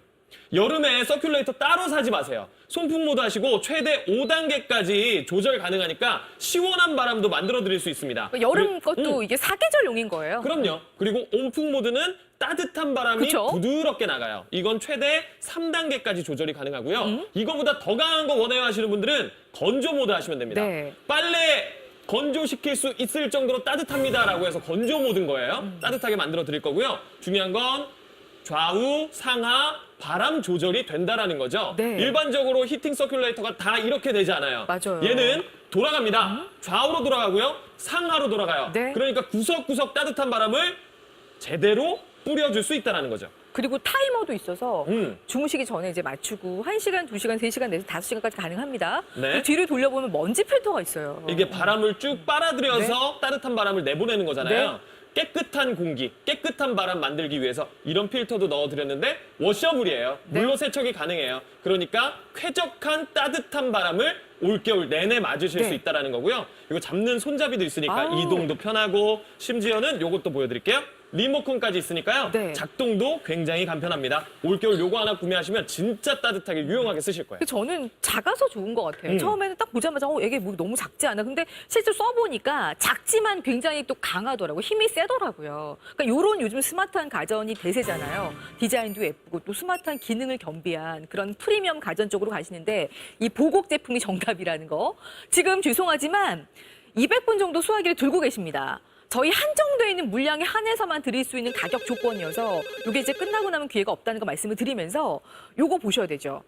여름에 서큘레이터 따로 사지 마세요. 송풍 모드 하시고 최대 5단계까지 조절 가능하니까 시원한 바람도 만들어 드릴 수 있습니다. 여름 것도 이게 사계절용인 거예요. 그럼요. 그리고 온풍 모드는 따뜻한 바람이 그쵸? 부드럽게 나가요. 이건 최대 3단계까지 조절이 가능하고요. 이거보다 더 강한 거 원해요 하시는 분들은 건조 모드 하시면 됩니다. 네. 빨래 건조시킬 수 있을 정도로 따뜻합니다라고 해서 건조 모드인 거예요. 따뜻하게 만들어 드릴 거고요. 중요한 건 좌우, 상하, 바람 조절이 된다라는 거죠. 네. 일반적으로 히팅 서큘레이터가 다 이렇게 되지 않아요. 맞아요. 얘는 돌아갑니다. 좌우로 돌아가고요. 상하로 돌아가요. 네. 그러니까 구석구석 따뜻한 바람을 제대로 뿌려줄 수 있다는 거죠. 그리고 타이머도 있어서 음. 주무시기 전에 이제 맞추고 1시간, 2시간, 3시간 내서 5시간까지 가능합니다. 네. 그 뒤를 돌려보면 먼지 필터가 있어요. 이게 바람을 쭉 빨아들여서 따뜻한 바람을 내보내는 거잖아요. 네. 깨끗한 공기, 깨끗한 바람 만들기 위해서 이런 필터도 넣어드렸는데 워셔블이에요. 물로 네. 세척이 가능해요. 그러니까 쾌적한 따뜻한 바람을 올겨울 내내 맞으실 네. 수 있다는 거고요. 그리고 잡는 손잡이도 있으니까 아우. 이동도 편하고 심지어는 요것도 보여드릴게요. 리모컨까지 있으니까요. 네. 작동도 굉장히 간편합니다. 올겨울 요거 하나 구매하시면 진짜 따뜻하게 유용하게 쓰실 거예요. 저는 작아서 좋은 것 같아요. 처음에는 딱 보자마자 이게 뭐 너무 작지 않아? 근데 실제 써보니까 작지만 굉장히 또 강하더라고요. 힘이 세더라고요. 그러니까 이런 요즘 스마트한 가전이 대세잖아요. 디자인도 예쁘고 또 스마트한 기능을 겸비한 그런 프리미엄 가전 쪽으로 가시는데 이 보곡 제품이 정답이라는 거. 지금 죄송하지만 200분 정도 수화기를 들고 계십니다. 저희 한정되어 있는 물량에 한해서만 드릴 수 있는 가격 조건이어서 이게 이제 끝나고 나면 기회가 없다는 거 말씀을 드리면서 요거 보셔야 되죠.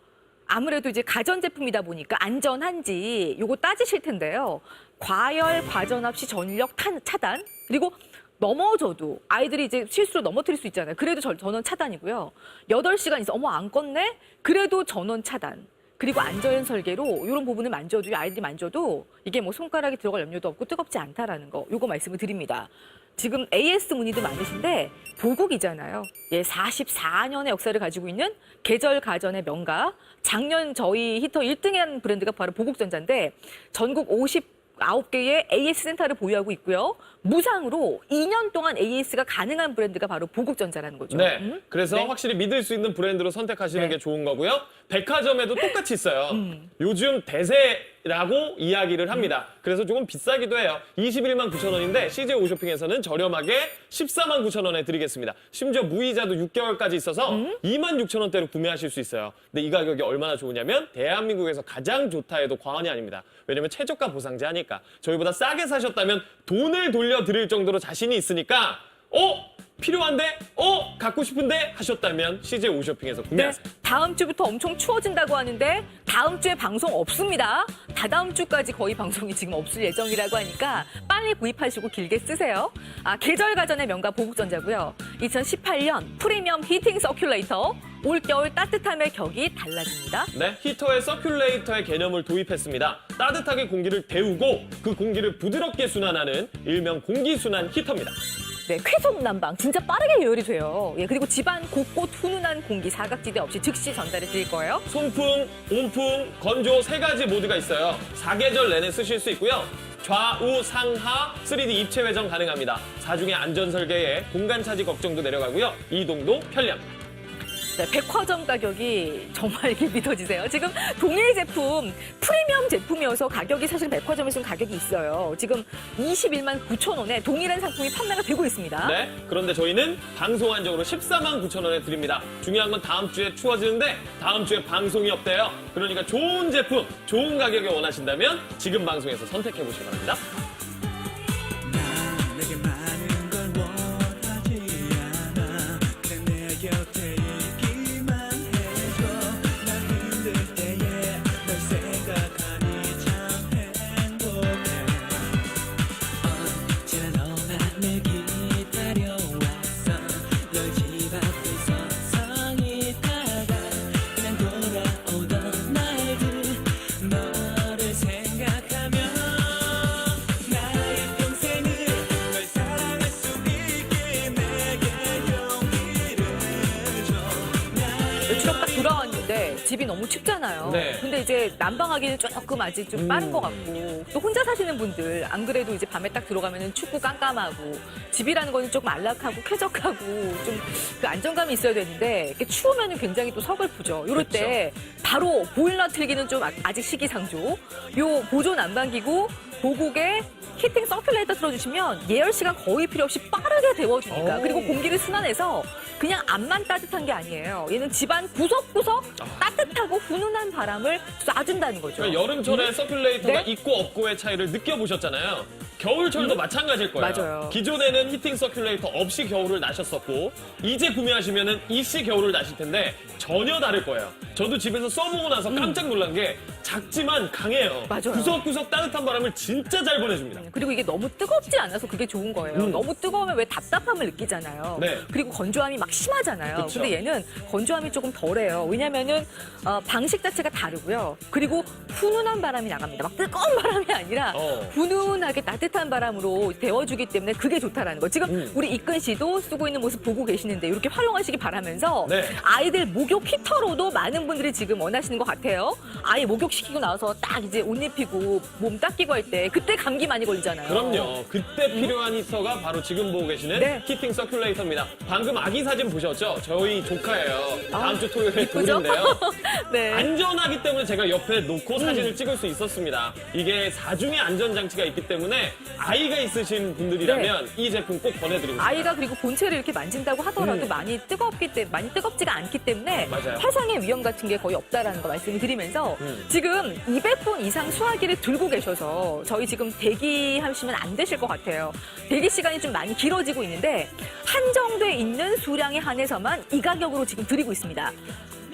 아무래도 이제 가전제품이다 보니까 안전한지 요거 따지실 텐데요. 과열, 과전 없이 전력 차단, 그리고 넘어져도 아이들이 이제 실수로 넘어뜨릴 수 있잖아요. 그래도 전원 차단이고요. 8시간 있어, 어머 안 껐네? 그래도 전원 차단. 그리고 안전 설계로 이런 부분을 만져도 아이들이 만져도 이게 뭐 손가락이 들어갈 염려도 없고 뜨겁지 않다라는 거 요거 말씀을 드립니다. 지금 AS 문의도 많으신데 보국이잖아요. 예, 44년의 역사를 가지고 있는 계절 가전의 명가. 작년 저희 히터 1등한 브랜드가 바로 보국전자인데 전국 59개의 AS 센터를 보유하고 있고요. 무상으로 2년 동안 AS가 가능한 브랜드가 바로 보국전자라는 거죠. 네. 그래서 네. 확실히 믿을 수 있는 브랜드로 선택하시는 네. 게 좋은 거고요. 백화점에도 똑같이 있어요. 요즘 대세라고 이야기를 합니다. 그래서 조금 비싸기도 해요. 21만 9천 원인데 CJ 오쇼핑에서는 저렴하게 14만 9천 원에 드리겠습니다. 심지어 무이자도 6개월까지 있어서 2만 6천 원대로 구매하실 수 있어요. 근데 이 가격이 얼마나 좋으냐면 대한민국에서 가장 좋다 해도 과언이 아닙니다. 왜냐면 최저가 보상제 하니까. 저희보다 싸게 사셨다면 돈을 돌려드릴 정도로 자신이 있으니까 필요한데? 갖고 싶은데? 하셨다면 CJ 오쇼핑에서 네, 구매하세요. 다음 주부터 엄청 추워진다고 하는데 다음 주에 방송 없습니다. 다다음 주까지 거의 방송이 지금 없을 예정이라고 하니까 빨리 구입하시고 길게 쓰세요. 계절 가전의 명가 보국전자고요. 2018년 프리미엄 히팅 서큘레이터. 올겨울 따뜻함의 격이 달라집니다. 네, 히터에 서큘레이터의 개념을 도입했습니다. 따뜻하게 공기를 데우고 그 공기를 부드럽게 순환하는 일명 공기순환 히터입니다. 네, 쾌속 난방 진짜 빠르게 예열이 돼요. 예, 그리고 집안 곳곳 훈훈한 공기 사각지대 없이 즉시 전달해 드릴 거예요. 송풍, 온풍, 건조 세 가지 모드가 있어요. 4계절 내내 쓰실 수 있고요. 좌우, 상하, 3D 입체 회전 가능합니다. 사중의 안전 설계에 공간 차지 걱정도 내려가고요. 이동도 편리합니다. 네, 백화점 가격이 정말 이게 믿어지세요. 지금 동일 제품 프리미엄 제품이어서 가격이 사실 백화점에서는 가격이 있어요. 지금 21만 9천 원에 동일한 상품이 판매가 되고 있습니다. 네, 그런데 저희는 방송 한정으로 14만 9천 원에 드립니다. 중요한 건 다음 주에 추워지는데 다음 주에 방송이 없대요. 그러니까 좋은 제품, 좋은 가격에 원하신다면 지금 방송에서 선택해 보시기 바랍니다. 난 내게 많은 걸 원하지 않아 그냥 내 곁에 있기만 해줘 난 힘들 때에 널 생각하니 참 행복해 언제나 너만 늘 기다려왔어 널 집 앞에 서성이 다가 그냥 돌아오던 날들 너를 생각하며 나의 평생을 널 사랑할 수 있게 내게 용기를 줘 추석 딱 돌아왔는데 집이 너무 춥잖아요. 네. 근데 이제 난방하기는 조금 아직 좀 빠른 것 같고 또 혼자 사시는 분들 안 그래도 이제 밤에 딱 들어가면 춥고 깜깜하고 집이라는 거는 조금 안락하고 쾌적하고 좀 그 안정감이 있어야 되는데 이렇게 추우면 굉장히 또 서글프죠. 이럴 때 바로 보일러 틀기는 좀 아직 시기상조. 요 보조 난방기구 보국에 히팅 서큘레이터 틀어주시면 예열 시간 거의 필요 없이 빠르게 데워주니까 오. 그리고 공기를 순환해서 그냥 앞만 따뜻한 게 아니에요. 얘는 집안 구석구석 따뜻하고 훈훈한 바람을 쏴준다는 거죠. 그러니까 여름철에 서큘레이터가 네? 있고 없고의 차이를 느껴보셨잖아요. 겨울철도 마찬가지일 거예요. 맞아요. 기존에는 히팅 서큘레이터 없이 겨울을 나셨었고 이제 구매하시면은 이씨 겨울을 나실 텐데 전혀 다를 거예요. 저도 집에서 써보고 나서 깜짝 놀란 게 작지만 강해요. 맞아요. 구석구석 따뜻한 바람을 진짜 잘 보내줍니다. 그리고 이게 너무 뜨겁지 않아서 그게 좋은 거예요. 너무 뜨거우면 왜 답답함을 느끼잖아요. 네. 그리고 건조함이 막 심하잖아요. 그쵸. 근데 얘는 건조함이 조금 덜해요. 왜냐면은 방식 자체가 다르고요. 그리고 훈훈한 바람이 나갑니다. 막 뜨거운 바람이 아니라 훈훈하게 따뜻한 바람으로 데워주기 때문에 그게 좋다라는 거. 지금 우리 이근 씨도 쓰고 있는 모습 보고 계시는데 이렇게 활용하시기 바라면서 네. 아이들 목욕 히터로도 많은 분들이 지금 원하시는 것 같아요. 아이 목욕시키고 나서 딱 이제 옷 입히고 몸 닦이고 할 때 그때 감기 많이 걸리잖아요. 그럼요. 그때 필요한 히터가 바로 지금 보고 계시는 네. 히팅 서큘레이터입니다. 방금 아기 사진 보셨죠? 저희 조카예요. 다음 주 토요일에 이쁘죠? 돌인데요. 네. 안전하기 때문에 제가 옆에 놓고 사진을 찍을 수 있었습니다. 이게 4중의 안전장치가 있기 때문에 아이가 있으신 분들이라면 이 제품 꼭 권해드리고 싶습니다. 아이가 그리고 본체를 이렇게 만진다고 하더라도 많이 뜨겁지가 않기 때문에 맞아요. 화상의 위험 같은 게 거의 없다라는 거 말씀을 드리면서 지금 200분 이상 수화기를 들고 계셔서 저희 지금 대기하시면 안 되실 것 같아요. 대기 시간이 좀 많이 길어지고 있는데 한정돼 있는 수량에 한해서만 이 가격으로 지금 드리고 있습니다.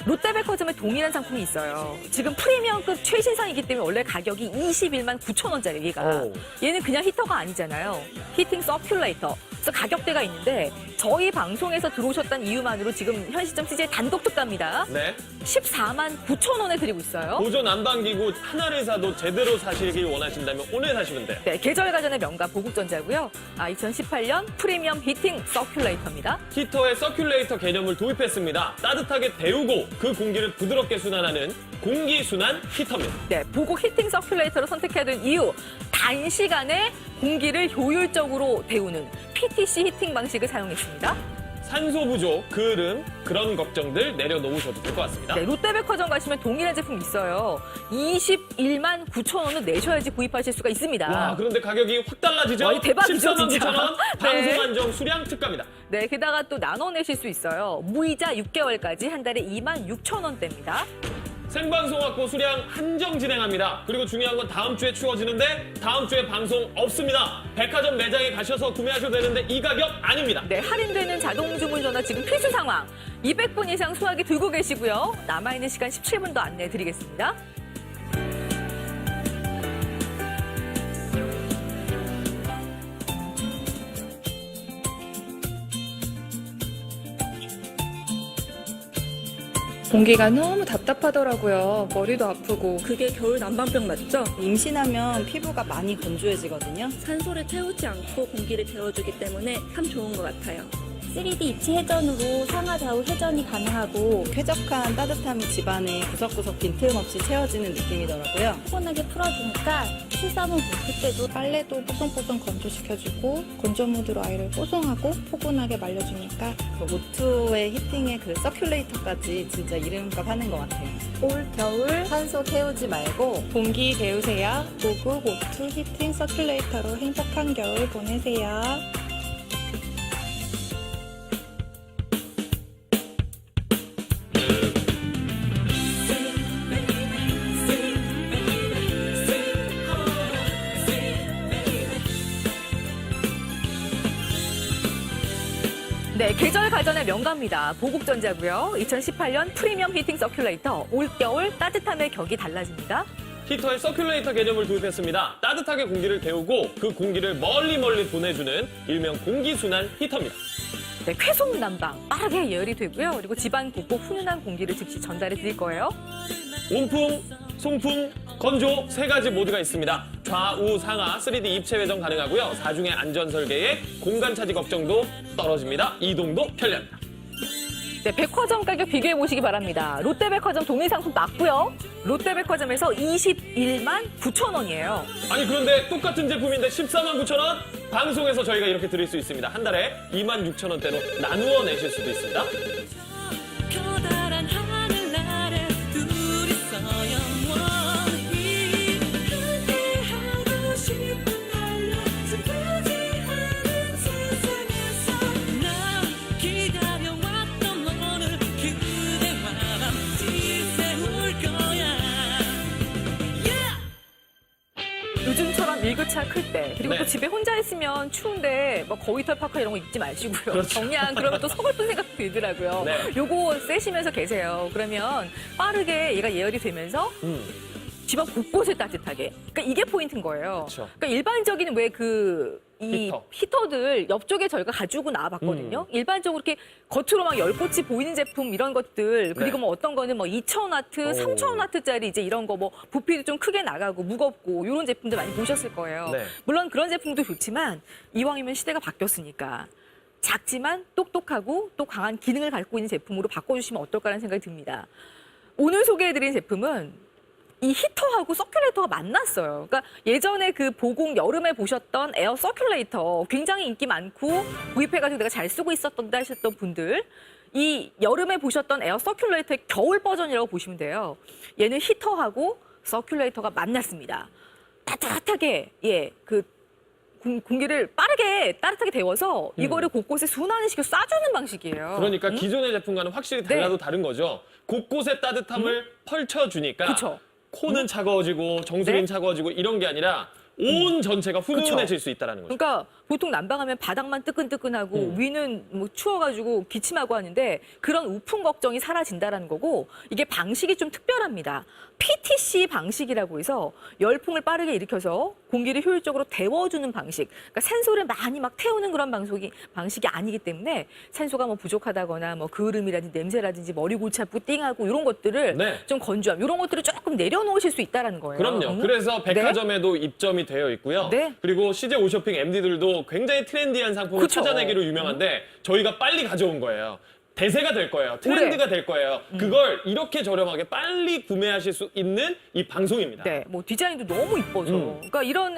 롯데백화점에 동일한 상품이 있어요. 지금 프리미엄급 최신상이기 때문에 원래 가격이 21만 9천 원짜리 얘가. 오. 얘는 그냥 히터가 아니잖아요. 히팅 서큘레이터. 그래서 가격대가 있는데 저희 방송에서 들어오셨던 이유만으로 지금 현 시점 CJ 단독 특가입니다. 네. 14만 9천 원에 드리고 있어요. 보조 난방기구 하나를 사도 제대로 사시길 원하신다면 오늘 사시면 돼요. 네, 계절 가전의 명가 보국전자고요. 2018년 프리미엄 히팅 서큘레이터입니다. 히터에 서큘레이터 개념을 도입했습니다. 따뜻하게 데우고 그 공기를 부드럽게 순환하는 공기 순환 히터입니다. 네, 보국 히팅 서큘레이터로 선택해야 되는 이유. 단시간에 공기를 효율적으로 데우는 PTC 히팅 방식을 사용했습니다. 산소 부족, 그름, 그런 걱정들 내려놓으셔도 될 것 같습니다. 네, 롯데백화점 가시면 동일한 제품 있어요. 21만 9천 원은 내셔야지 구입하실 수가 있습니다. 와, 그런데 가격이 확 달라지죠? 와, 이거 대박이죠, 14만 진짜. 9천 원, 네. 방송 안정 수량 특가입니다. 네, 게다가 또 나눠내실 수 있어요. 무이자 6개월까지 한 달에 2만 6천 원대입니다. 생방송 확보 수량 한정 진행합니다. 그리고 중요한 건 다음 주에 추워지는데 다음 주에 방송 없습니다. 백화점 매장에 가셔서 구매하셔도 되는데 이 가격 아닙니다. 네, 할인되는 자동 주문 전화 지금 필수 상황. 200분 이상 수화기 들고 계시고요. 남아있는 시간 17분 더 안내해 드리겠습니다. 공기가 너무 답답하더라고요. 머리도 아프고. 그게 겨울 난방병 맞죠? 임신하면 피부가 많이 건조해지거든요. 산소를 태우지 않고 공기를 데워주기 때문에 참 좋은 것 같아요. 3D 입체 회전으로 상하 좌우 회전이 가능하고 쾌적한 따뜻함이 집안에 구석구석 빈틈없이 채워지는 느낌이더라고요. 포근하게 풀어주니까 실사문 볼 때도 빨래도 뽀송뽀송 건조시켜주고 건조 무드로 아이를 뽀송하고 포근하게 말려주니까 오투의 히팅의 그 서큘레이터까지 진짜 이름값 하는 것 같아요. 올 겨울 산소 태우지 말고 공기 데우세요. 고급 오투 히팅 서큘레이터로 행복한 겨울 보내세요. 네, 계절 가전의 명가입니다. 보국전자고요. 2018년 프리미엄 히팅 서큘레이터. 올겨울 따뜻함의 격이 달라집니다. 히터에 서큘레이터 개념을 도입했습니다. 따뜻하게 공기를 데우고 그 공기를 멀리 보내주는 일명 공기순환 히터입니다. 네, 쾌속 난방 빠르게 예열이 되고요. 그리고 집안 곳곳 훈훈한 공기를 즉시 전달해 드릴 거예요. 온풍, 송풍, 건조 세 가지 모드가 있습니다. 좌우 상하 3D 입체 회전 가능하고요. 4중의 안전 설계에 공간 차지 걱정도 떨어집니다. 이동도 편리합니다. 네, 백화점 가격 비교해 보시기 바랍니다. 롯데백화점 동일 상품 맞고요. 롯데백화점에서 21만 9천 원이에요. 아니 그런데 똑같은 제품인데 14만 9천 원? 방송에서 저희가 이렇게 드릴 수 있습니다. 한 달에 2만 6천 원대로 나누어 내실 수도 있습니다. 커다란 하늘 아래 둘이서 영원히 함께하고 싶은 날로 슬프지 않은 세상에서 난 기다려왔던 오늘 그대와 함께 세울 거야. 요즘처럼 일교차 클 때, 그리고 네. 또 집에 혼자 있으면 추운데 뭐 거위털 파카 이런 거 입지 마시고요. 그렇죠. 정량 그러면 또 서글픈 생각도 들더라고요. 네. 요거 쓰시면서 계세요. 그러면 빠르게 얘가 예열이 되면서 집안 곳곳을 따뜻하게. 그러니까 이게 포인트인 거예요. 그렇죠. 그러니까 일반적인 왜 이 히터. 히터들 옆쪽에 저희가 가지고 나와봤거든요. 일반적으로 이렇게 겉으로 막 열꽃이 보이는 제품 이런 것들 그리고 네. 뭐 어떤 거는 뭐 2,000와트, 3,000와트짜리 이제 이런 거 뭐 부피도 좀 크게 나가고 무겁고 이런 제품들 많이 보셨을 거예요. 네. 물론 그런 제품도 좋지만 이왕이면 시대가 바뀌었으니까 작지만 똑똑하고 또 강한 기능을 갖고 있는 제품으로 바꿔주시면 어떨까라는 생각이 듭니다. 오늘 소개해드린 제품은 이 히터하고 서큘레이터가 만났어요. 그러니까 예전에 그 보공 여름에 보셨던 에어 서큘레이터 굉장히 인기 많고 구입해가지고 내가 잘 쓰고 있었던데 하셨던 분들 이 여름에 보셨던 에어 서큘레이터의 겨울 버전이라고 보시면 돼요. 얘는 히터하고 서큘레이터가 만났습니다. 따뜻하게 그 공기를 빠르게 따뜻하게 데워서 이거를 곳곳에 순환을 시켜 쏴주는 방식이에요. 그러니까 기존의 제품과는 확실히 달라도 다른 거죠. 곳곳에 따뜻함을 펼쳐주니까 그쵸. 코는 차가워지고 정수리는 네. 차가워지고 이런 게 아니라 온 전체가 훈훈해질 수 있다는 거죠. 그러니까 보통 난방하면 바닥만 뜨끈뜨끈하고 위는 뭐 추워가지고 기침하고 하는데 그런 우풍 걱정이 사라진다라는 거고 이게 방식이 좀 특별합니다. PTC 방식이라고 해서 열풍을 빠르게 일으켜서 공기를 효율적으로 데워주는 방식. 그러니까 산소를 많이 막 태우는 그런 방식이 아니기 때문에 산소가 뭐 부족하다거나 뭐 그을음이라든지 냄새라든지 머리 골치 아프고 띵하고 이런 것들을 네. 좀 건조함 이런 것들을 조금 내려놓으실 수 있다라는 거예요. 그럼요. 그래서 백화점에도 입점이 되어 있고요. 네. 그리고 CJ 오쇼핑 MD들도 굉장히 트렌디한 상품을 그쵸. 찾아내기로 유명한데 저희가 빨리 가져온 거예요. 대세가 될 거예요. 트렌드가 될 거예요. 그걸 이렇게 저렴하게 빨리 구매하실 수 있는 이 방송입니다. 네, 뭐 디자인도 너무 이뻐서. 그러니까 이런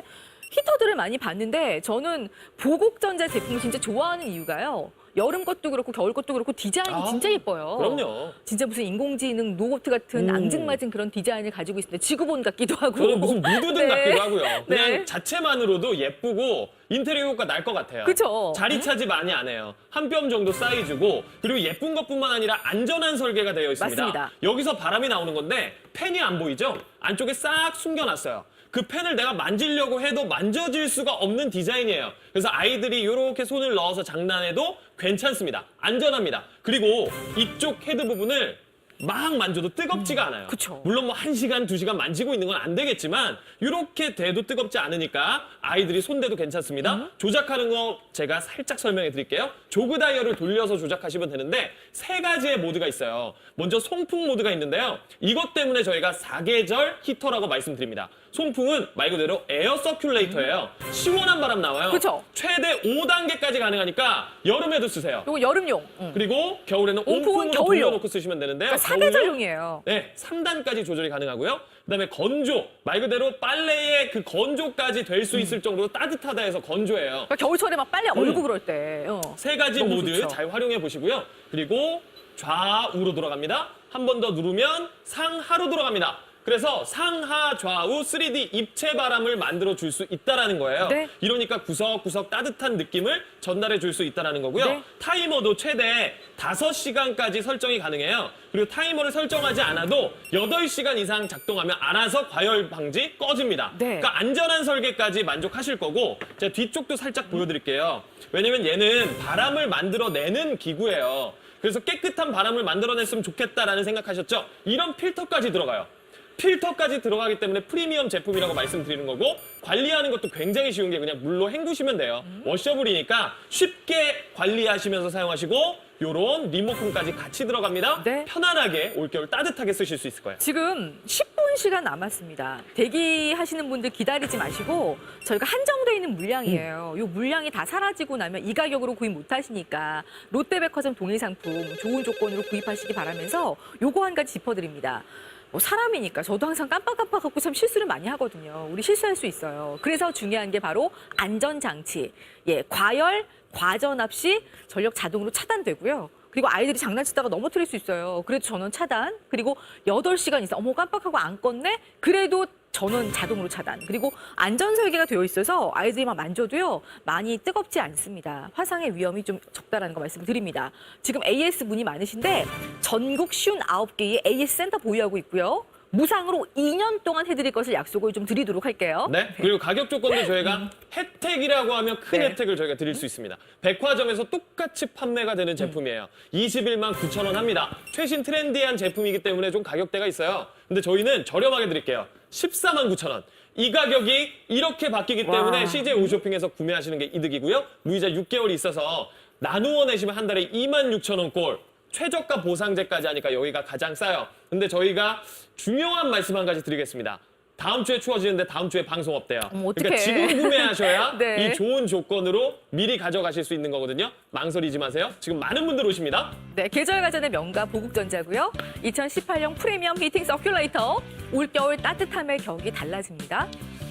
히터들을 많이 봤는데 저는 보곡전자 제품을 진짜 좋아하는 이유가요. 여름 것도 그렇고 겨울 것도 그렇고 디자인이 진짜 예뻐요. 그럼요. 진짜 무슨 인공지능 로봇 같은 앙증맞은 그런 디자인을 가지고 있습니다. 지구본 같기도 하고. 저는 무슨 무드등 네. 같기도 하고요. 그냥 네. 자체만으로도 예쁘고 인테리어 효과 날 것 같아요. 그쵸? 자리 차지 많이 안 해요. 한 뼘 정도 사이즈고 그리고 예쁜 것뿐만 아니라 안전한 설계가 되어 있습니다. 맞습니다. 여기서 바람이 나오는 건데 팬이 안 보이죠? 안쪽에 싹 숨겨놨어요. 그 펜을 내가 만지려고 해도 만져질 수가 없는 디자인이에요. 그래서 아이들이 이렇게 손을 넣어서 장난해도 괜찮습니다. 안전합니다. 그리고 이쪽 헤드 부분을 막 만져도 뜨겁지가 않아요. 그쵸. 물론 뭐 1시간, 2시간 만지고 있는 건 안 되겠지만 이렇게 돼도 뜨겁지 않으니까 아이들이 손대도 괜찮습니다. 조작하는 거 제가 살짝 설명해 드릴게요. 조그 다이얼을 돌려서 조작하시면 되는데 3가지의 모드가 있어요. 먼저 송풍 모드가 있는데요. 이것 때문에 저희가 4계절 히터라고 말씀드립니다. 송풍은 말 그대로 에어 서큘레이터예요. 시원한 바람 나와요. 그쵸. 최대 5단계까지 가능하니까 여름에도 쓰세요. 이거 여름용. 그리고 겨울에는 온풍은 온풍으로 겨울용. 돌려놓고 쓰시면 되는데요. 그러니까 겨울용 4계절용이에요. 네, 3단까지 조절이 가능하고요. 그다음에 건조, 말 그대로 빨래의 그 건조까지 될 수 있을 정도로 따뜻하다 해서 건조해요. 그러니까 겨울철에 막 빨래 얼고 그럴 때. 3가지 너무 모드 좋죠. 잘 활용해 보시고요. 그리고 좌우로 돌아갑니다. 한 번 더 누르면 상하로 돌아갑니다. 그래서 상하 좌우 3D 입체 바람을 만들어 줄 수 있다라는 거예요. 네. 이러니까 구석구석 따뜻한 느낌을 전달해 줄 수 있다라는 거고요. 네. 타이머도 최대 5시간까지 설정이 가능해요. 그리고 타이머를 설정하지 않아도 8시간 이상 작동하면 알아서 과열 방지 꺼집니다. 네. 그러니까 안전한 설계까지 만족하실 거고 제가 뒤쪽도 살짝 보여드릴게요. 왜냐면 얘는 바람을 만들어내는 기구예요. 그래서 깨끗한 바람을 만들어냈으면 좋겠다라는 생각하셨죠? 이런 필터까지 들어가요. 필터까지 들어가기 때문에 프리미엄 제품이라고 말씀드리는 거고 관리하는 것도 굉장히 쉬운 게 그냥 물로 헹구시면 돼요. 워셔블이니까 쉽게 관리하시면서 사용하시고 요런 리모컨까지 같이 들어갑니다. 네. 편안하게 올겨울 따뜻하게 쓰실 수 있을 거예요. 지금 10분 시간 남았습니다. 대기하시는 분들 기다리지 마시고 저희가 한정돼 있는 물량이에요. 이 물량이 다 사라지고 나면 이 가격으로 구입 못 하시니까 롯데백화점 동일 상품 좋은 조건으로 구입하시기 바라면서 요거 한 가지 짚어드립니다. 뭐 사람이니까 저도 항상 깜빡깜빡하고 참 실수를 많이 하거든요. 우리 실수할 수 있어요. 그래서 중요한 게 바로 안전장치. 예, 과열, 과전압 시 전력 자동으로 차단되고요. 그리고 아이들이 장난치다가 넘어뜨릴 수 있어요. 그래도 전원 차단. 그리고 8시간 이상 어머 깜빡하고 안 껐네? 그래도 전원 자동으로 차단. 그리고 안전 설계가 되어 있어서 아이들이 막 만져도요. 많이 뜨겁지 않습니다. 화상의 위험이 좀 적다라는 거 말씀드립니다. 지금 AS 문의 많으신데 전국 59개의 AS 센터 보유하고 있고요. 무상으로 2년 동안 해드릴 것을 약속을 좀 드리도록 할게요. 네. 그리고 가격 조건도 저희가 혜택이라고 하면 큰 네. 혜택을 저희가 드릴 수 있습니다. 백화점에서 똑같이 판매가 되는 제품이에요. 21만 9천 원 합니다. 최신 트렌디한 제품이기 때문에 좀 가격대가 있어요. 근데 저희는 저렴하게 드릴게요. 14만 9천 원. 이 가격이 이렇게 바뀌기 때문에 와. CJ 오쇼핑에서 구매하시는 게 이득이고요. 무이자 6개월이 있어서 나누어 내시면 한 달에 2만 6천 원 꼴. 최저가 보상제까지 하니까 여기가 가장 싸요. 근데 저희가 중요한 말씀 한 가지 드리겠습니다. 다음 주에 추워지는데 다음 주에 방송 없대요. 어떡해. 그러니까 지금 구매하셔야 네. 이 좋은 조건으로 미리 가져가실 수 있는 거거든요. 망설이지 마세요. 지금 많은 분들 오십니다. 네, 계절 가전의 명가 보국전자고요. 2018년 프리미엄 히팅 서큘레이터. 올겨울 따뜻함의 격이 달라집니다.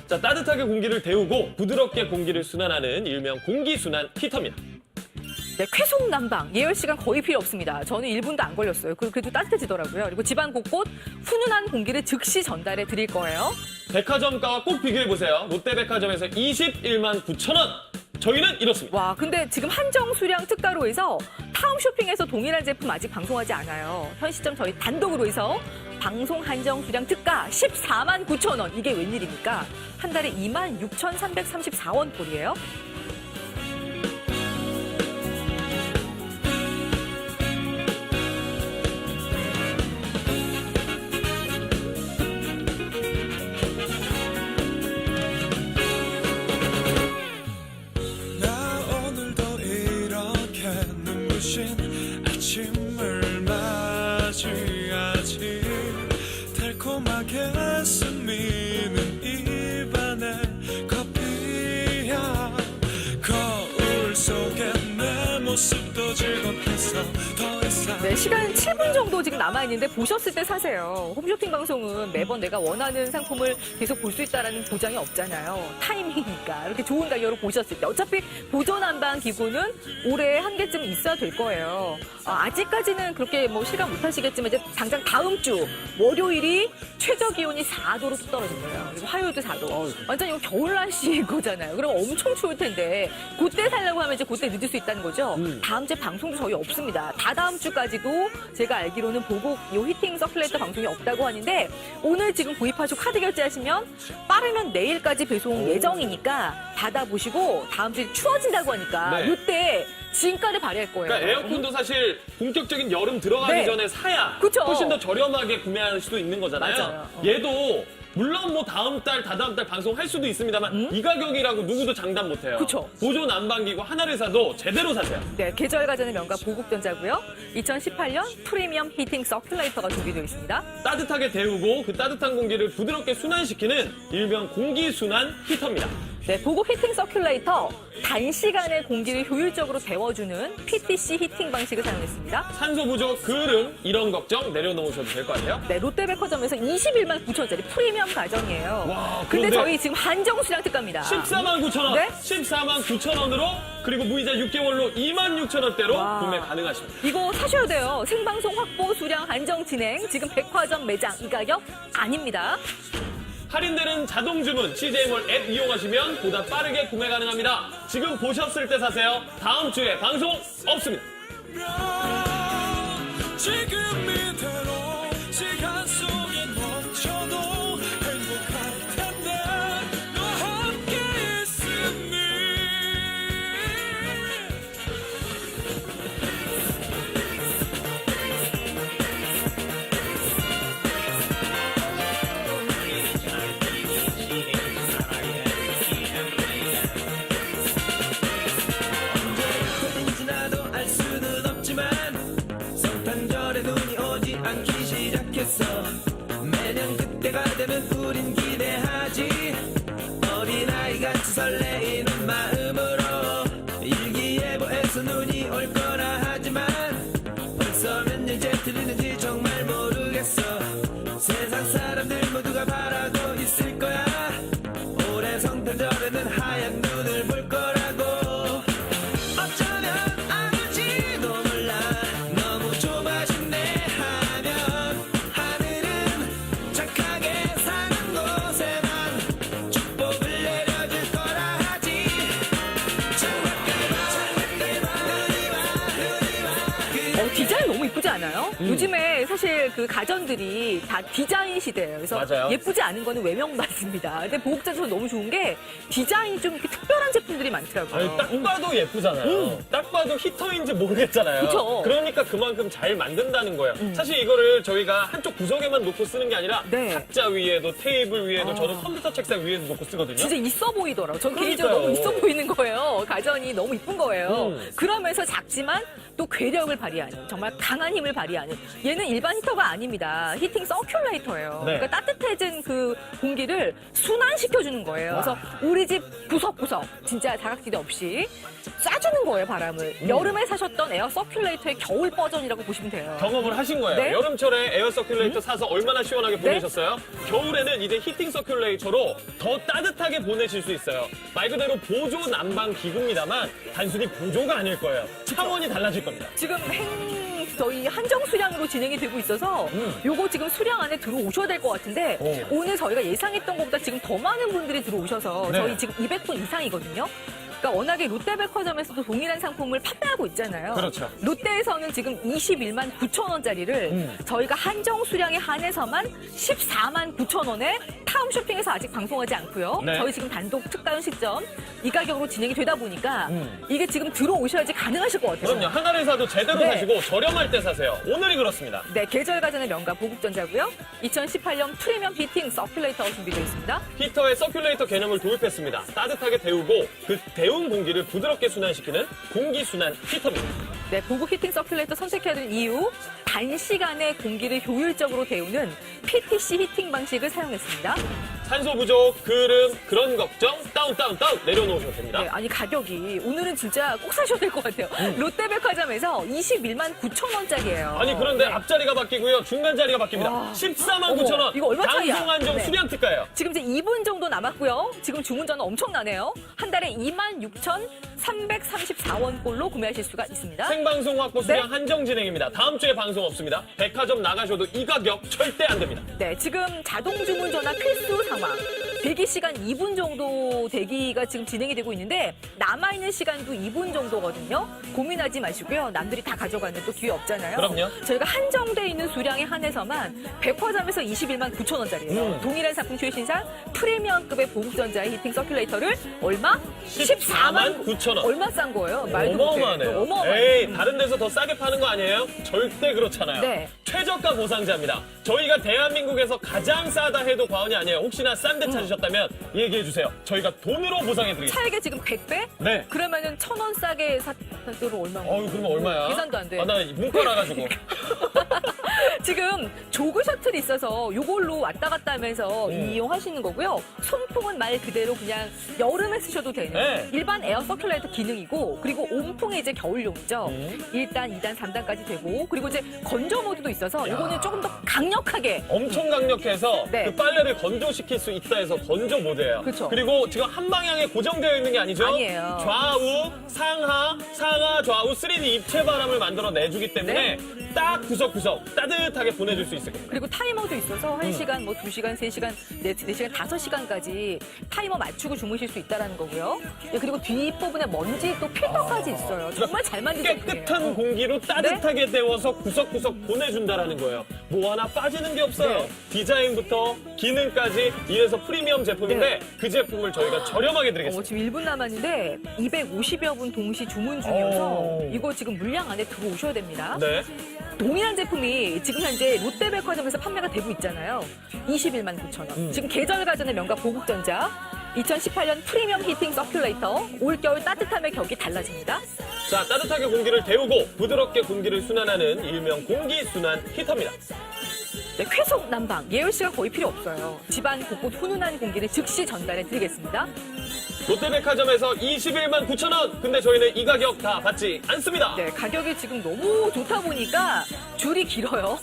자, 따뜻하게 공기를 데우고 부드럽게 공기를 순환하는 일명 공기순환 히터입니다. 네, 쾌속 난방 예열 시간 거의 필요 없습니다. 저는 1분도 안 걸렸어요. 그래도 따뜻해지더라고요. 그리고 집안 곳곳 훈훈한 공기를 즉시 전달해 드릴 거예요. 백화점가와 꼭 비교해보세요. 롯데백화점에서 21만 9천 원. 저희는 이렇습니다. 와, 근데 지금 한정 수량 특가로 해서 타움 쇼핑에서 동일한 제품 아직 방송하지 않아요. 현 시점 저희 단독으로 해서 방송 한정 수량 특가 14만 9천 원. 이게 웬일입니까? 한 달에 26,334원 꼴이에요. 네, 시간 7분 정도 지금 남아있는데 보셨을 때 사세요. 홈쇼핑 방송은 매번 내가 원하는 상품을 계속 볼 수 있다는 보장이 없잖아요. 타이밍이니까. 이렇게 좋은 가격으로 보셨을 때. 어차피 보조 난방 기구는 올해 한 개쯤 있어야 될 거예요. 아직까지는 그렇게 뭐 실감 못 하시겠지만 이제 당장 다음 주 월요일이 최저 기온이 4도로 뚝 떨어진 거예요. 그리고 화요일도 4도. 완전 이거 겨울 날씨인 거잖아요. 그럼 엄청 추울 텐데 그때 살려고 하면 이제 그때 늦을 수 있다는 거죠. 다음 주에 방송도 저희 없습니다. 다다음 주까지도 제가 알기로는 보고 요 히팅 서큘레이터 방송이 없다고 하는데 오늘 지금 구입하시고 카드 결제하시면 빠르면 내일까지 배송 예정이니까 받아보시고 다음 주에 추워진다고 하니까 네. 이때 진가를 발휘할 거예요. 그러니까 에어컨도 사실 본격적인 여름 들어가기 네. 전에 사야 그쵸. 훨씬 더 저렴하게 구매할 수도 있는 거잖아요. 맞아요. 얘도 물론 뭐 다음 달, 다다음 달 방송할 수도 있습니다만 이 가격이라고 누구도 장담 못해요. 그쵸. 보조 난방기구 하나를 사도 제대로 사세요. 네, 계절 가전의 명가 보국전자고요. 2018년 프리미엄 히팅 서큘레이터가 준비되어 있습니다. 따뜻하게 데우고 그 따뜻한 공기를 부드럽게 순환시키는 일명 공기순환 히터입니다. 네, 보국 히팅 서큘레이터 단시간에 공기를 효율적으로 데워주는 PTC 히팅 방식을 사용했습니다. 산소 부족, 그름 이런 걱정 내려놓으셔도 될 것 같아요. 네, 롯데백화점에서 21만 9천원짜리 프리미엄 가전이에요. 와, 근데 그런데 저희 지금 한정 수량 특가입니다. 14만 9천 원, 네? 14만 9천 원으로 그리고 무이자 6개월로 2만 6천 원대로 와. 구매 가능하십니다. 이거 사셔야 돼요. 생방송 확보 수량 한정 진행. 지금 백화점 매장 이 가격 아닙니다. 할인되는 자동 주문 CJ몰 앱 이용하시면 보다 빠르게 구매 가능합니다. 지금 보셨을 때 사세요. 다음 주에 방송 없습니다. 지금 이대로 시간 속에 멈춰도 행복할 텐데 너와 함께 있으니 언제부터인지 나도 알 수는 없지만 성탄절에 눈이 오지 않기 시작했어. 매년 그때가 되면 우린 기대하지. 어린아이같이 설레이는 마음으로 일기예보에서 눈이 올 거라 하지만 벌써 몇 년째 들리는지 정말 모르겠어. 세상 사람들 모두가 바라고 있을 거야. 올해 성탄절에는 하얀 눈을 볼 거라고. 어쩌면 아닐지도 몰라. 너무 좁아진네 하면 하늘은 착하게 사는 곳에만 축복을 내려줄 거라 하지. 창밖을 봐 눈이 와 디자인 너무 이쁘지 않아요? 요즘에 사실 그 가전들이 다 디자인 시대예요. 그래서 맞아요. 예쁘지 않은 거는 외명받습니다. 근데 보국전자 너무 좋은 게 디자인이 좀 이렇게 특별한 제품들이 많더라고요. 아니, 딱 봐도 예쁘잖아요. 딱 봐도 히터인지 모르겠잖아요. 그쵸. 그러니까 그만큼 잘 만든다는 거예요. 사실 이거를 저희가 한쪽 구석에만 놓고 쓰는 게 아니라 네. 탁자 위에도 테이블 위에도 저는 컴퓨터 책상 위에도 놓고 쓰거든요. 진짜 있어 보이더라고요. 전 그러니까요. 개인적으로 너무 있어 보이는 거예요. 가전이 너무 이쁜 거예요. 음. 그러면서 작지만 또 괴력을 발휘하는 정말 강한 힘을 발휘하는 얘는 일반 히터가 아닙니다. 히팅 서큘레이터예요. 네. 그러니까 따뜻해진 그 공기를 순환시켜주는 거예요. 그래서 우리 집 구석구석 진짜 자각지대 없이 쏴주는 거예요, 바람을. 여름에 사셨던 에어 서큘레이터의 겨울 버전이라고 보시면 돼요. 경험을 하신 거예요. 네. 여름철에 에어 서큘레이터 사서 얼마나 시원하게 보내셨어요? 겨울에는 이제 히팅 서큘레이터로 더 따뜻하게 보내실 수 있어요. 말 그대로 보조 난방 기구입니다만 단순히 보조가 아닐 거예요. 차원이 달라질 겁니다. 지금 저희 한정 수량으로 진행이 되고 있어서 요거 지금 수량 안에 들어오셔야 될 것 같은데 오. 오늘 저희가 예상했던 것보다 지금 더 많은 분들이 들어오셔서 네. 저희 지금 200분 이상이거든요. 그러니까 워낙에 롯데백화점에서도 동일한 상품을 판매하고 있잖아요. 그렇죠. 롯데에서는 지금 21만 9천 원짜리를 저희가 한정 수량에 한해서만 14만 9천 원에 타움쇼핑에서 아직 방송하지 않고요. 네. 저희 지금 단독 특가연 시점 이 가격으로 진행이 되다 보니까 이게 지금 들어오셔야지 가능하실 것 같아요. 그럼요. 하나를 사도 제대로 네. 사시고 저렴할 때 사세요. 오늘이 그렇습니다. 네, 계절 가전의 명가 보국전자고요. 2018년 프리미엄 히팅 서큘레이터가 준비되어 있습니다. 히터에 서큘레이터 개념을 도입했습니다. 따뜻하게 데우고 그 데운 공기를 부드럽게 순환시키는 공기순환 히터입니다. 네, 보국 히팅 서큘레이터 선택해야 될 이유 단시간에 공기를 효율적으로 데우는 PTC 히팅 방식을 사용했습니다. 산소 부족, 그름, 그런 걱정 다운 내려놓으셔도 됩니다. 네, 아니 가격이 오늘은 진짜 꼭 사셔야 될 것 같아요. 롯데백화점에서 21만 9천 원짜리예요. 아니 그런데 앞자리가 바뀌고요. 중간 자리가 바뀝니다. 와. 14만 어머, 9천 원. 이거 얼마 차이야? 방송 한정 네. 수량 특가예요. 지금 이제 2분 정도 남았고요. 지금 주문 전화 엄청나네요. 한 달에 26,334원꼴로 구매하실 수가 있습니다. 생방송 확보 수량 네. 한정 진행입니다. 다음 주에 방송 없습니다. 백화점 나가셔도 이 가격 절대 안 됩니다. 네, 지금 자동 주문 전화 필수 상황. 대기 시간 2분 정도 대기가 지금 진행이 되고 있는데 남아있는 시간도 2분 정도거든요. 고민하지 마시고요. 남들이 다 가져가는 또 기회 없잖아요. 그럼요. 저희가 한정돼 있는 수량에 한해서만 백화점에서 21만 9천 원짜리예요. 동일한 상품 최신상 프리미엄급의 보급전자의 히팅 서큘레이터를 얼마? 14만 9천 원. 얼마 싼 거예요? 말도 못해. 어마어마하네요. 어마어마해요. 에이, 다른 데서 더 싸게 파는 거 아니에요? 절대 그렇잖아요. 네. 최저가 보상자입니다. 저희가 대한민국에서 가장 싸다 해도 과언이 아니에요. 혹시나 싼 데 찾으셨다면 얘기해 주세요. 저희가 돈으로 보상해 드리겠습니다. 차액의 지금 100배? 네. 그러면은 1,000원 싸게 샀으면 얼마나? 어유 그러면 얼마야? 계산도 안 돼. 아, 나 문과 나가지고. 지금 조그 셔틀이 있어서 이걸로 왔다 갔다 하면서 음. 이용하시는 거고요. 손풍은 말 그대로 그냥 여름에 쓰셔도 되는 네. 일반 에어 서큘레이터 기능이고 그리고 온풍이 이제 겨울용이죠. 1단, 2단, 3단까지 되고 그리고 이제 건조 모드도 있어서 이거는 조금 더 강력하게 엄청 강력해서 네. 그 빨래를 건조시킬 수 있다 해서 건조 모드예요. 그쵸. 그리고 지금 한 방향에 고정되어 있는 게 아니죠? 아니에요. 좌우, 상하, 좌우 3D 입체 바람을 만들어 내주기 때문에 딱 구석구석 따뜻하게 보내줄 수 있을 겁니다. 그리고 타이머도 있어서 1시간, 뭐 2시간, 3시간, 4시간, 5시간까지 타이머 맞추고 주무실 수 있다는 거고요. 네, 그리고 뒷부분에 먼지 또 필터까지 있어요. 정말 잘 만든 제품이에요. 깨끗한 공기로 따뜻하게 데워서 구석구석 보내준다라는 거예요. 뭐 하나 빠지는 게 없어요. 네. 디자인부터 기능까지 이래서 프리미엄 제품인데 그 제품을 저희가 저렴하게 드리겠습니다. 지금 1분 남았는데 250여 분 동시 주문 중이어서 오. 이거 지금 물량 안에 들어오셔야 됩니다. 네. 동일한 제품이 지금 현재 롯데백화점에서 판매가 되고 있잖아요. 21만 9천 원. 지금 계절 가전의 명가 보국전자. 2018년 프리미엄 히팅 서큘레이터. 올겨울 따뜻함의 격이 달라집니다. 자, 따뜻하게 공기를 데우고 부드럽게 공기를 순환하는 일명 공기순환 히터입니다. 네, 쾌속 난방. 예열 씨가 거의 필요 없어요. 집안 곳곳 훈훈한 공기를 즉시 전달해 드리겠습니다. 롯데백화점에서 21만 9천 원. 근데 저희는 이 가격 다 받지 않습니다. 네, 가격이 지금 너무 좋다 보니까 줄이 길어요.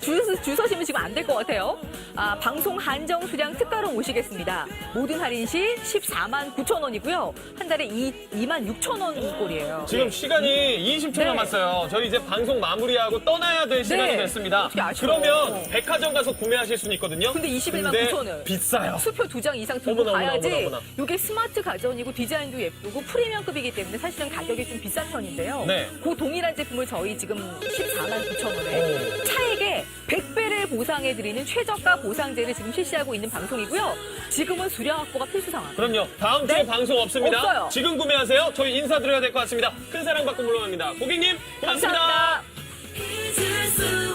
줄 서시면 지금 안 될 것 같아요. 아, 방송 한정 수량 특가로 모시겠습니다. 모든 할인 시 14만 9천 원이고요. 한 달에 2만 6천 원 꼴이에요. 지금 시간이 20초 네. 남았어요. 저희 이제 방송 마무리하고 떠나야 될 시간이 됐습니다. 어떻게 아쉬워요. 그러면 백화점 가서 구매하실 수는 있거든요. 근데 21만 근데 9천 원. 비싸요. 수표 2장 이상 들고 어머나, 가야지. 어머나. 이게 스마트 가전이고 디자인도 예쁘고 프리미엄급이기 때문에 사실은 가격이 좀 비싼 편인데요. 네. 그 동일한 제품을 저희 지금 14만 9천 원에 오. 차액에 100배를 보상해드리는 최저가 보상제를 지금 실시하고 있는 방송이고요. 지금은 수량 확보가 필수 상황. 그럼요. 다음 주에 네. 방송 없습니다. 없어요. 지금 구매하세요. 저희 인사드려야 될 것 같습니다. 큰 사랑 받고 물러갑니다. 고객님, 고맙습니다. 감사합니다. 잊을 수